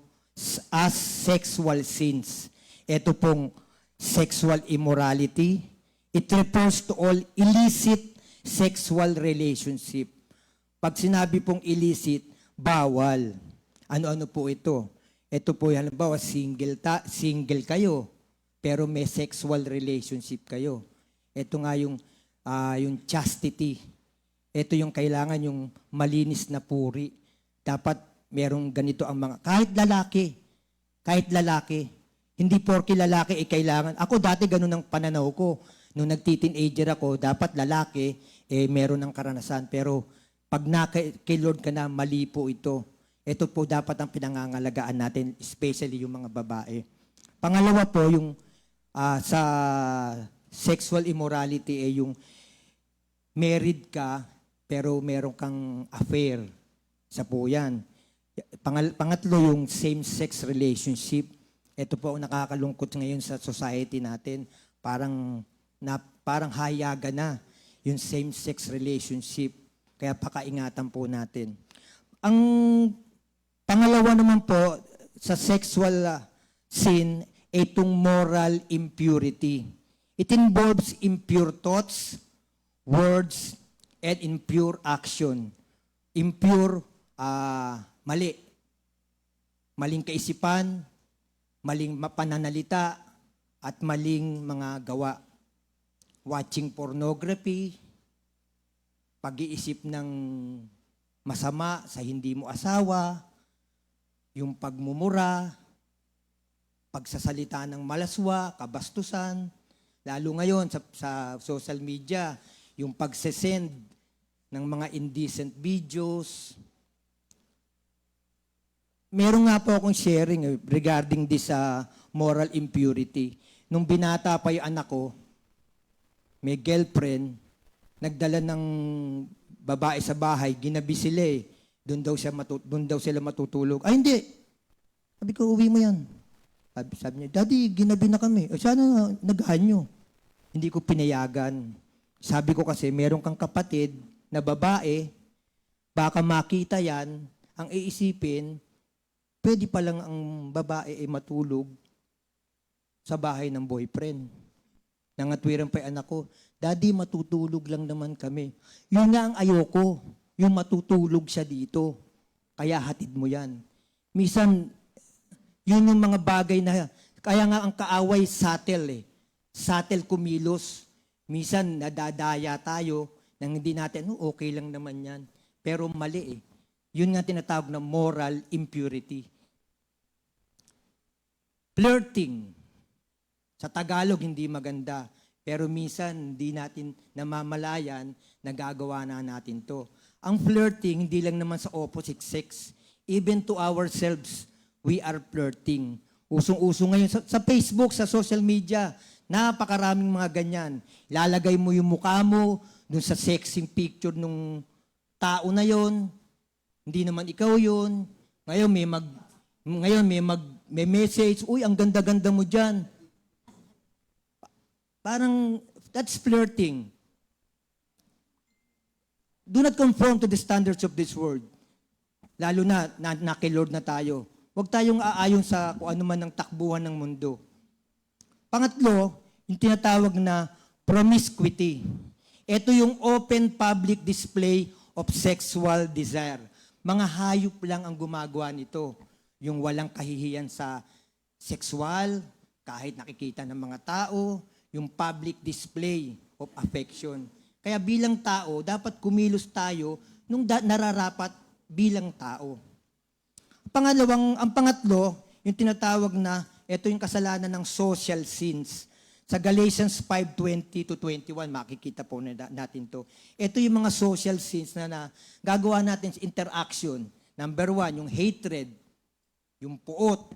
as sexual sins. Ito pong sexual immorality. It refers to all illicit sexual relationship. Pag sinabi pong illicit, bawal. Ano-ano po ito? Ito po, halimbawa, single kayo, pero may sexual relationship kayo. Ito nga yung chastity. Ito yung kailangan yung malinis na puri. Dapat merong ganito ang mga, kahit lalaki, hindi porke lalaki kailangan. Ako dati ganun ang pananaw ko. Nung nagti-teenager ako, dapat lalaki, meron ng karanasan. Pero pag kay Lord ka na, mali po ito. Ito po dapat ang pinangangalagaan natin, especially yung mga babae. Pangalawa po, yung sa sexual immorality, yung married ka, pero meron kang affair. Isa po yan. Pangatlo, yung same-sex relationship. Ito po ang nakakalungkot ngayon sa society natin. Parang hayagan na yung same-sex relationship. Kaya pakaingatan po natin. Ang pangalawa naman po sa sexual sin, itong moral impurity. It involves impure thoughts, words, and impure action. Impure, mali. Maling kaisipan, maling pananalita, at maling mga gawa. Watching pornography, pag-iisip ng masama sa hindi mo asawa, yung pagmumura, pagsasalita ng malaswa, kabastusan, lalo ngayon sa social media, yung pagsesend ng mga indecent videos. Meron nga po akong sharing regarding this moral impurity. Nung binata pa yung anak ko, may girlfriend, nagdala ng babae sa bahay, ginabi sila eh. Doon daw sila matutulog. Ay, hindi. Sabi ko, uwi mo yan. Sabi niya, Daddy, ginabi na kami. O sana naghanyo. Hindi ko pinayagan. Sabi ko kasi, meron kang kapatid na babae, baka makita yan, ang iisipin, pwede pa lang ang babae ay matulog sa bahay ng boyfriend. Nangatwiran pa yung anak ko, Daddy, matutulog lang naman kami. Yun nga ang ayoko, yung matutulog siya dito. Kaya hatid mo yan. Minsan, yun yung mga bagay na, kaya nga ang kaaway subtle eh. Subtle kumilos. Minsan, nadadaya tayo nang hindi natin, okay lang naman yan. Pero mali eh. Yun nga tinatawag na moral impurity. Flirting. Sa Tagalog, hindi maganda. Pero minsan, hindi natin namamalayan, nagagawa na natin to. Ang flirting, hindi lang naman sa opposite sex. Even to ourselves, we are flirting. Usong-uso ngayon sa Facebook, sa social media, napakaraming mga ganyan. Ilalagay mo yung mukha mo dun sa sexy picture nung tao na yon. Hindi naman ikaw yun. Ngayon may message, uy, ang ganda-ganda mo dyan. Parang, that's flirting. Do not conform to the standards of this world. Lalo na kay Lord na tayo. Huwag tayong aayon sa kung ano man ang takbuhan ng mundo. Pangatlo, yung tinatawag na promiscuity. Ito yung open public display of sexual desire. Mga hayop lang ang gumagawa nito. Yung walang kahihiyan sa sexual, kahit nakikita ng mga tao, yung public display of affection. Kaya bilang tao, dapat kumilos tayo nung nararapat bilang tao. Ang pangatlo, yung tinatawag na, ito yung kasalanan ng social sins. Sa Galatians 5:20 to 21, makikita po natin to. Ito yung mga social sins na gagawa natin sa interaction. Number 1, yung hatred, yung puot.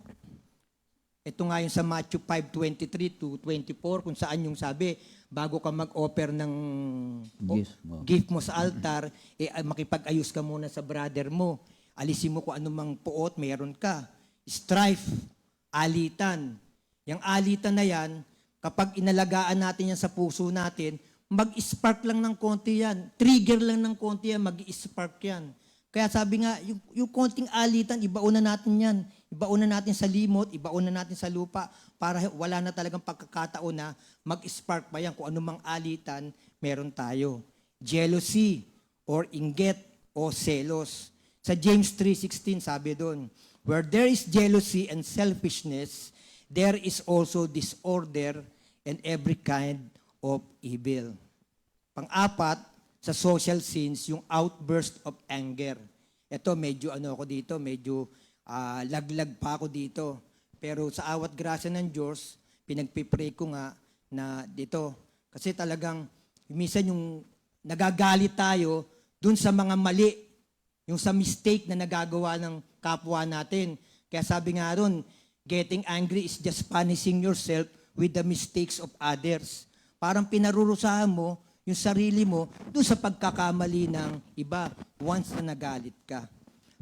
Ito nga yung sa Matthew 5:23 to 24, kung saan yung sabi, bago ka mag-offer ng gift mo sa altar, makipag-ayos ka muna sa brother mo. Alisin mo kung anumang puot meron ka. Strife, alitan. Yung alitan na yan, kapag inalagaan natin yan sa puso natin, mag-spark lang ng konti yan. Trigger lang ng konti yan, mag-spark yan. Kaya sabi nga, yung konting alitan, ibauna natin yan. Ibauna natin sa limot, ibauna natin sa lupa, para wala na talagang pagkakataon na mag-spark pa yan kung anumang alitan meron tayo. Jealousy, or inggit, o selos. Sa James 3:16, sabi doon, where there is jealousy and selfishness, there is also disorder and every kind of evil. Pang-apat, sa social sins, yung outburst of anger. Ito, medyo laglag pa ako dito. Pero sa awat grasya ng Diyos, pinagpipray ko nga na dito. Kasi talagang, minsan yung nagagalit tayo dun sa mga mali, yung sa mistake na nagagawa ng kapwa natin. Kaya sabi nga ron, getting angry is just punishing yourself with the mistakes of others. Parang pinarurusahan mo yung sarili mo dun sa pagkakamali ng iba once na nagalit ka.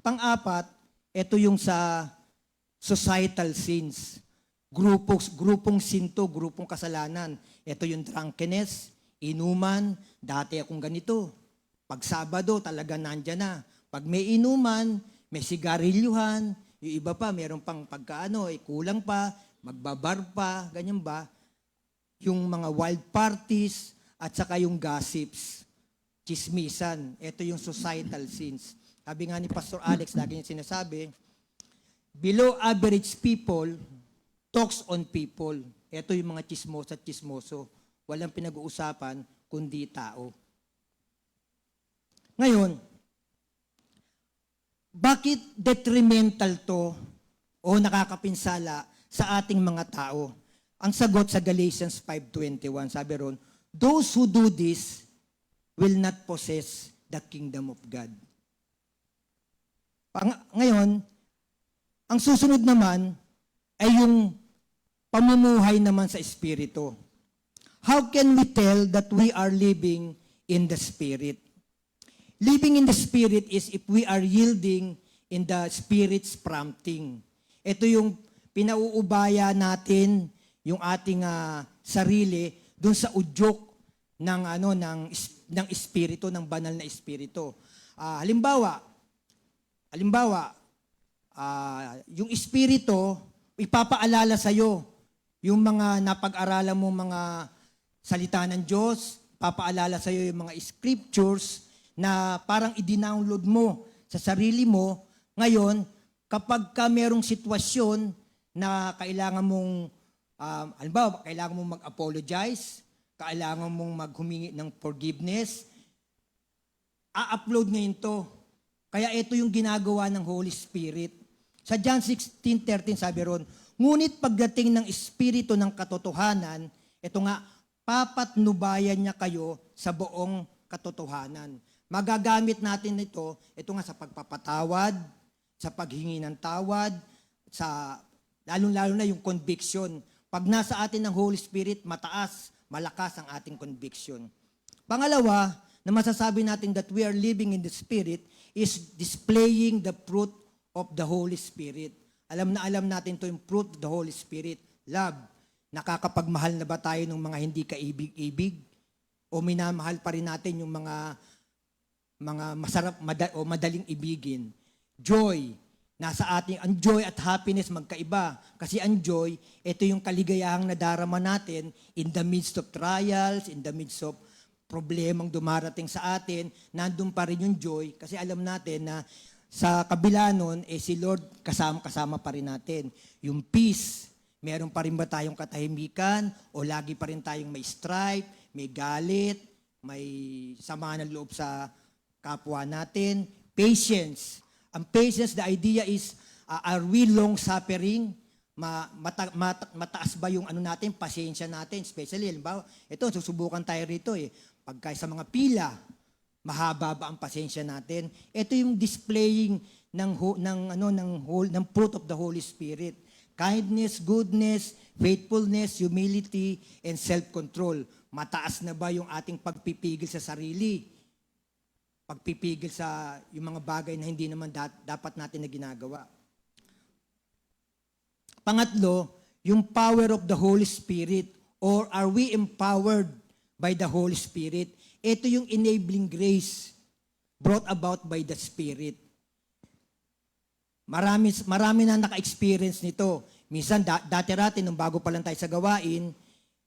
Pang-apat, ito yung sa societal sins. Grupong sinto, grupong kasalanan. Ito yung drunkenness, inuman, dati akong ganito. Pag Sabado, talaga nandyan na. Pag may inuman, may sigarilyuhan, yung iba pa, meron pang kulang pa, magbabar pa, ganyan ba? Yung mga wild parties, at saka yung gossips, chismisan. Ito yung societal sins. Sabi nga ni Pastor Alex, lagi niya sinasabi, below average people talks on people. Ito yung mga chismosa at chismoso. Walang pinag-uusapan, kundi tao. Ngayon, bakit detrimental to o nakakapinsala sa ating mga tao? Ang sagot sa Galatians 5:21, sabi ron, those who do this will not possess the kingdom of God. Ngayon, ang susunod naman ay yung pamumuhay naman sa Espiritu. How can we tell that we are living in the Spirit? Living in the Spirit is if we are yielding in the Spirit's prompting. Ito yung pinauubaya natin yung ating sarili dun sa udyok ng Espiritu, ng banal na Espiritu. Halimbawa, halimbawa, yung Espiritu, ipapaalala sa'yo yung mga napag-aralan mo mga salita ng Diyos, papaalala sa'yo yung mga scriptures na parang i-download mo sa sarili mo. Ngayon, kapag ka merong sitwasyon na kailangan mong, halimbawa, kailangan mong mag-apologize, kailangan mong maghumingi ng forgiveness, a-upload ngayon to. Kaya ito yung ginagawa ng Holy Spirit. Sa John 16:13 sabi ron, ngunit pagdating ng Espiritu ng katotohanan, ito nga, papatnubayan niya kayo sa buong katotohanan. Magagamit natin ito nga sa pagpapatawad, sa paghingi ng tawad, sa lalong-lalo na yung conviction. Pag nasa atin ng Holy Spirit, mataas, malakas ang ating conviction. Pangalawa, na masasabi natin that we are living in the Spirit is displaying the fruit of the Holy Spirit. Alam na alam natin to yung fruit of the Holy Spirit. Love. Nakakapagmahal na ba tayo ng mga hindi kaibig-ibig? O minamahal pa rin natin yung mga masarap o madaling ibigin? Joy. Nasa ating, ang joy at happiness magkaiba. Kasi ang joy, ito yung kaligayahang nadarama natin in the midst of trials, in the midst of problemang dumarating sa atin, nandun pa rin yung joy. Kasi alam natin na sa kabila nun, si Lord kasama pa rin natin. Yung peace, meron pa rin ba tayong katahimikan o lagi pa rin tayong may strife, may galit, may sama ng loob sa kapwa natin. Patience. Ang patience, the idea is, are we long-suffering? Mataas ba yung natin, pasensya natin? Especially, halimbawa, ito, susubukan tayo rito Pagka sa mga pila, mahaba ba ang pasensya natin? Ito yung displaying ng fruit of the Holy Spirit. Kindness, goodness, faithfulness, humility, and self-control. Mataas na ba yung ating pagpipigil sa sarili? Pagpipigil sa yung mga bagay na hindi naman dapat natin na ginagawa. Pangatlo, yung power of the Holy Spirit, or are we empowered by the Holy Spirit? Ito yung enabling grace brought about by the Spirit. Marami na naka-experience nito. Minsan, dati-rati, nung bago pa lang tayo sa gawain,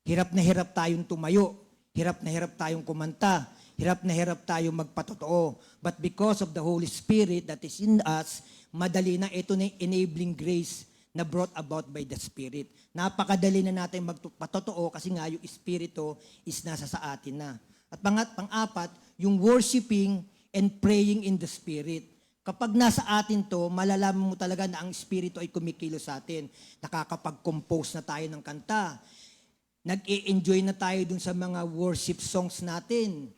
hirap na hirap tayong tumayo. Hirap na hirap tayong kumanta. Hirap na hirap tayong magpatotoo. But because of the Holy Spirit that is in us, madali na ito na yung enabling grace na brought about by the Spirit. Napakadali na natin magpatotoo kasi nga yung Espiritu is nasa sa atin na. At pang-apat, yung worshiping and praying in the Spirit. Kapag nasa atin to, malalaman mo talaga na ang Espiritu ay kumikilos sa atin. Nakakapag-compose na tayo ng kanta. Nag-i-enjoy na tayo dun sa mga worship songs natin.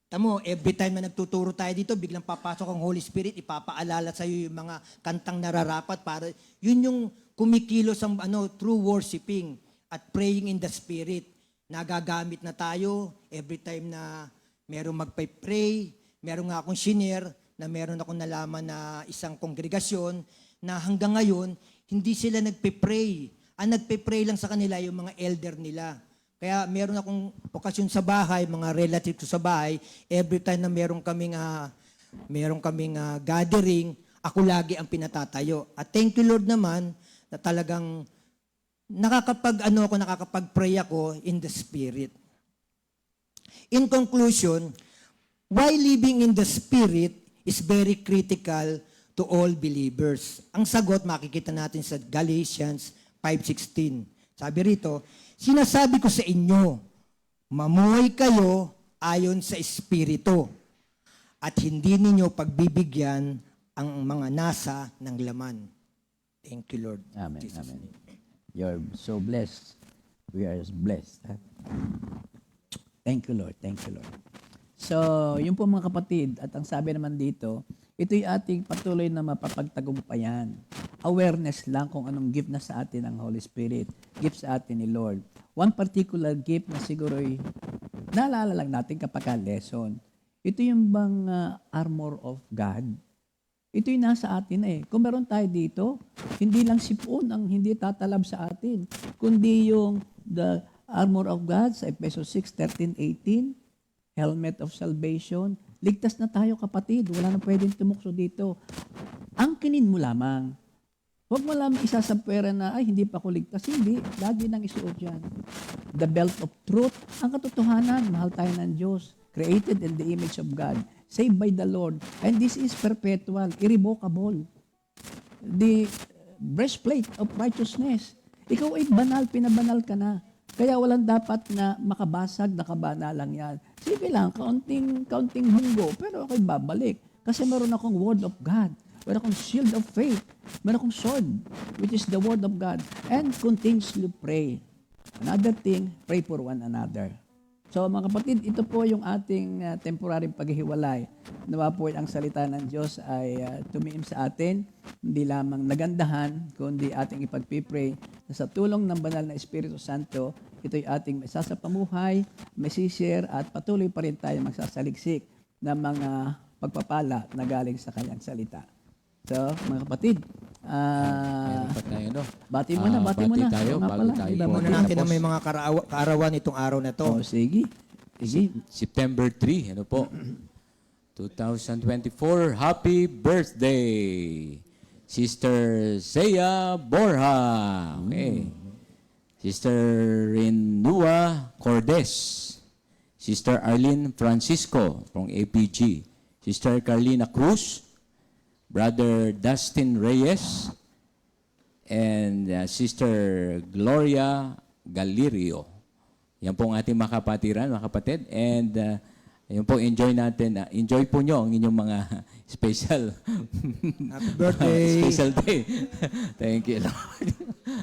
Tamo, every time na nagtuturo tayo dito, biglang papasok ang Holy Spirit, ipapaalala sa iyo yung mga kantang nararapat para yun yung kumikilos ang through worshiping at praying in the Spirit. Nagagamit na tayo every time na merong magpay-pray, merong nga akong shinare na meron akong nalaman na isang kongregasyon na hanggang ngayon hindi sila nagpe-pray. Ang nagpe-pray lang sa kanila yung mga elder nila. Kaya meron akong okasyon sa bahay, mga relative ko sa bahay, every time na meron kaming gathering, ako lagi ang pinatatayo. At thank you Lord naman na talagang nakakapag-pray ako in the Spirit. In conclusion, why living in the Spirit is very critical to all believers. Ang sagot makikita natin sa Galatians 5:16. Sabi rito, sinasabi ko sa inyo, mamuhay kayo ayon sa Espiritu at hindi ninyo pagbibigyan ang mga nasa ng laman. Thank you, Lord. Amen. Jesus' Amen. name. You're so blessed. We are blessed. Thank you, Lord. Thank you, Lord. So, yun po mga kapatid, at ang sabi naman dito, ito'y ating patuloy na mapapagtagumpayan. Awareness lang kung anong gift na sa atin ang Holy Spirit. Gift sa atin ni Lord. One particular gift na siguro'y naalala lang natin kapag lesson. Ito yung bang armor of God. Ito yung nasa atin Kung meron tayo dito, hindi lang sipon ang hindi tatalab sa atin, kundi yung the armor of God sa Ephesians 6:13-18, helmet of salvation, Ligtas na tayo, kapatid. Wala na pwedeng tumukso dito. Angkinin mo lamang. Huwag mo lamang isasampwera na, ay, hindi pa ako ligtas. Hindi. Lagi nang isuot yan. The belt of truth. Ang katotohanan, mahal tayo ng Diyos. Created in the image of God. Saved by the Lord. And this is perpetual, irrevocable. The breastplate of righteousness. Ikaw ay banal, pinabanal ka na. Kaya walang dapat na makabasag, nakabanalang yan. Sige lang, kaunting hunggo, pero ako'y babalik. Kasi meron akong word of God. Meron akong shield of faith. Meron akong sword, which is the word of God. And continuously pray. Another thing, pray for one another. So mga kapatid, ito po yung ating temporary paghihiwalay. Nawa po ang salita ng Diyos ay tumiim sa atin, hindi lamang nagandahan, kundi ating ipagpipray na sa tulong ng banal na Espiritu Santo, ito'y ating masasapamuhay, masishare at patuloy pa rin tayo magsasaliksik ng mga pagpapala na galing sa kanyang salita. So mga kapatid, Meron pa tayo, no? bati mo na. Bati tayo, Oo nga bago pala, tayo iba po. mo Muna natin ang may mga kaarawan itong araw na to. Oh, sige. Sige. September 3, ano po? 2024, happy birthday! Sister Zea Borja. Okay. Sister Renua Cordes. Sister Arlene Francisco from APG. Sister Carlina Cruz. Brother Dustin Reyes. And Sister Gloria Galirio. Yan po ang ating mga kapatiran, mga kapatid. And yun po, enjoy natin. Enjoy po nyo ang inyong mga special Happy birthday! special day. Thank you, Lord.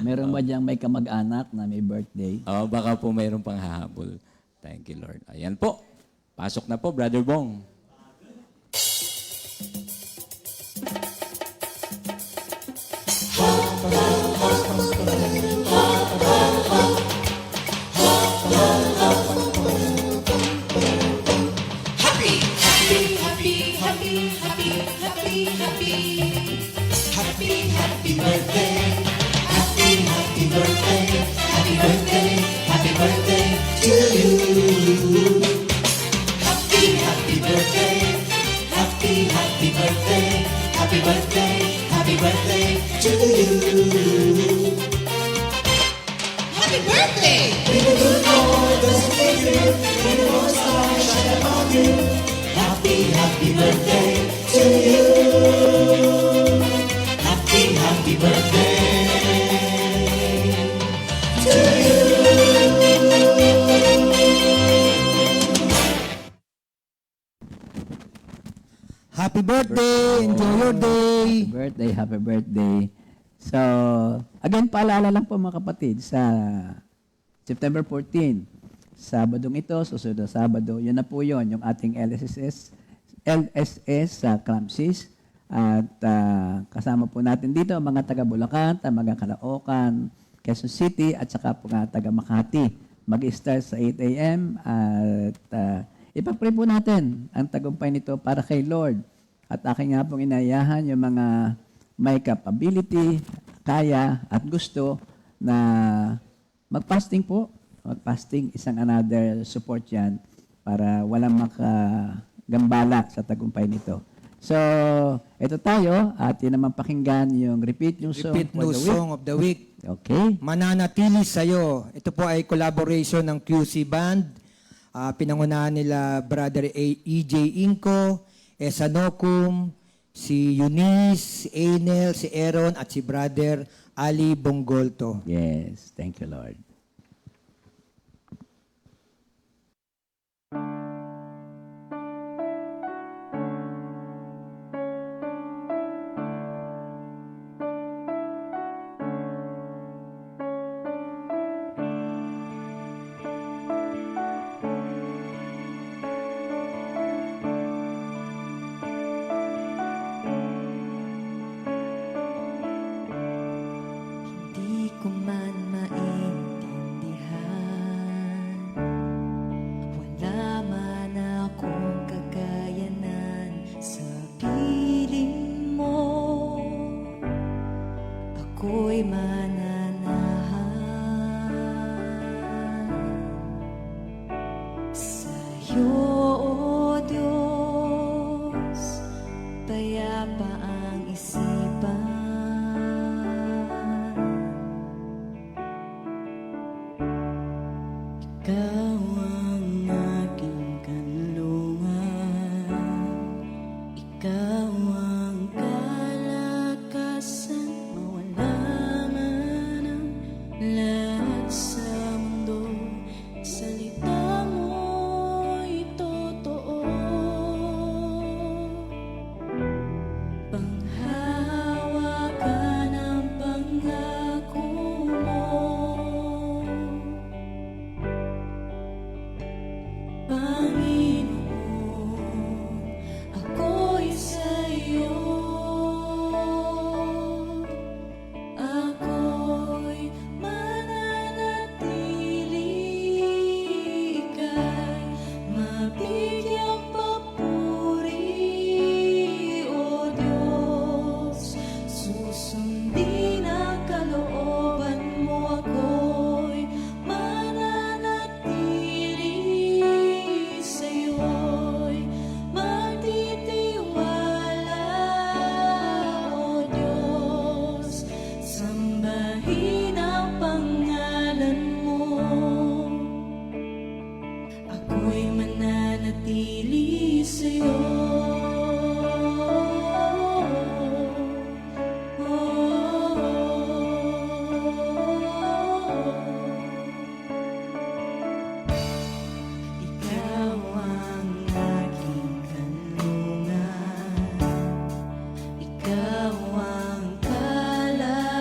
Meron ba diyang may kamag-anak na may birthday? Baka po mayroong panghahabol. Thank you, Lord. Ayan po. Pasok na po, Brother Bong. Happy birthday! Happy birthday to you. Happy birthday to you. Happy birthday! Enjoy your day! Happy birthday. So, again, paalala lang po mga kapatid, sa September 14, Sabadong ito, susunod na Sabado, yun na po yun, yung ating LSS sa Clamsis. At kasama po natin dito ang mga taga Bulacan, mga Caloocan, Quezon City, at saka po nga taga Makati. Mag-start sa 8 a.m. At ipag-pray po natin ang tagumpay nito para kay Lord. At aking nga pong inayahan yung mga may capability, kaya at gusto na mag-fasting po. Mag-fasting, isang another support yan para walang makagambala sa tagumpay nito. So, ito tayo at yun naman pakinggan yung Repeat New Song Repeat for new the Week. song of the week. Okay. Mananatili sa'yo. Ito po ay collaboration ng QC Band. Pinangunahan nila Brother EJ Inco, Esanokum, si Eunice, si Enel, si Aaron, at si Brother Ali Bongolto. Yes. Thank you, Lord. Di ko man maintindihan Ikaw ang aking kanlungan, ikaw ang kalakasan, mawala man ang lahat sa mundo, salita mo'y totoo. Panghawakan ang pangako mo, Panginoon, ako'y sa'yo. Ako'y mananatili, ika'y mabigyang papuri, O Diyos. Susundin ang kalooban mo, ako'y mananatili sa'yo'y magtitiwala, O Diyos. Sambahin ang pangalan mo, ako'y mananatili sa'yo. Ikaw ang aking kanlungan, ikaw ang kalakasan,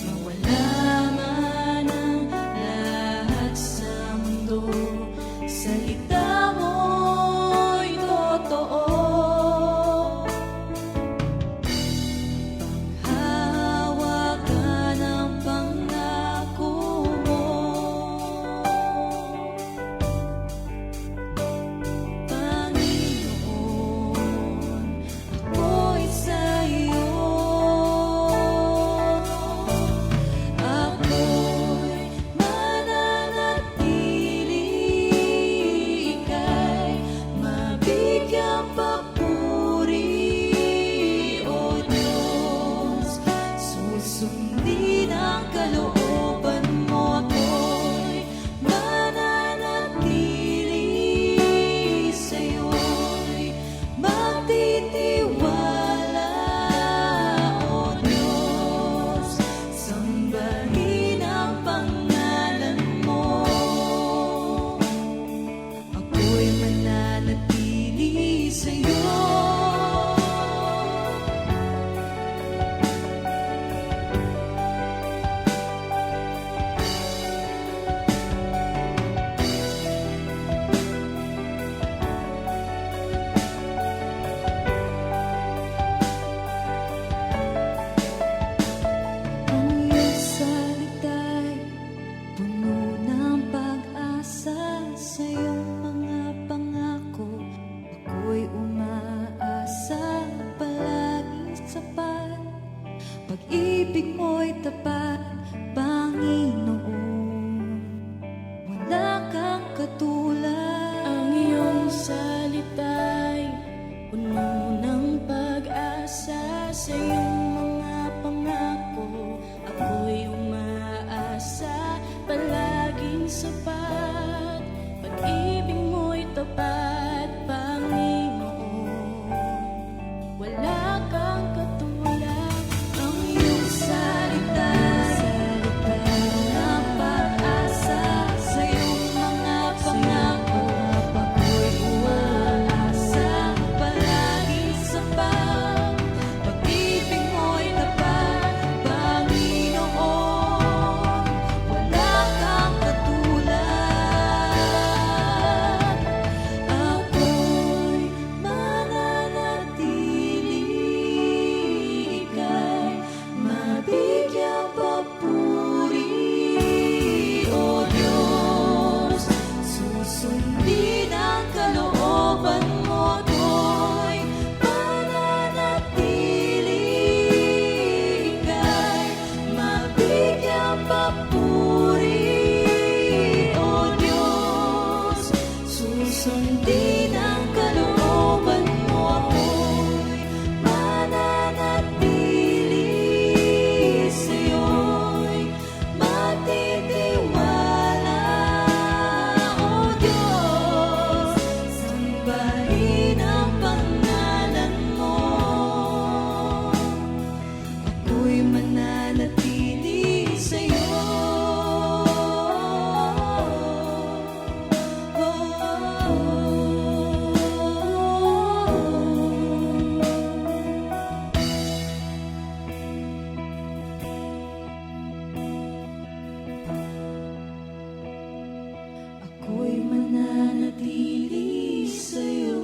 mawala man ang lahat sa mundo, salita mo'y totoo. Panghawakan ang pangako mo, Panginoon, ako'y sa'yo. Ako'y mananatili, ika'y mabigyang papuri, O Diyos. Susundin ang kalooban mo, ako'y mananatili sa'yo'y magtitiwala, O Diyos. Sambahin ang pangalan mo, ako'y mananatili sa'yo. mananatili sa'yo.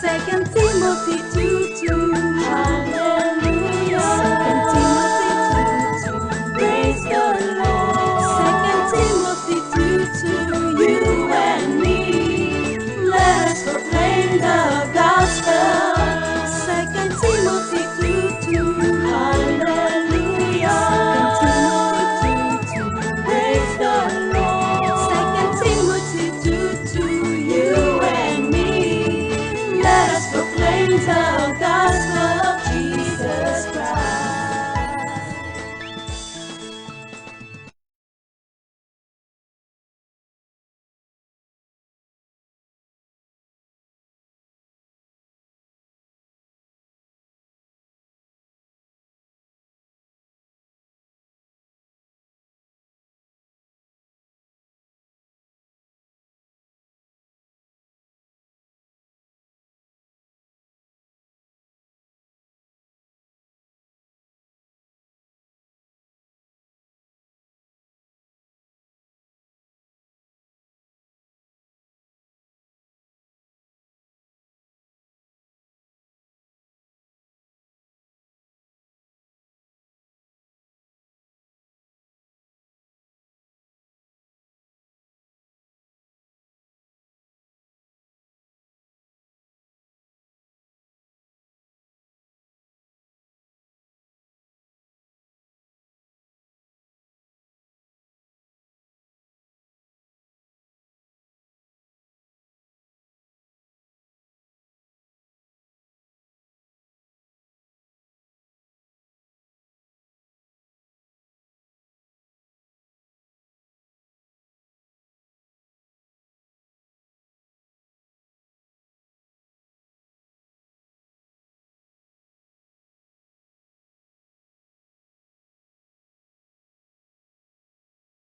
Second Timothy 2:2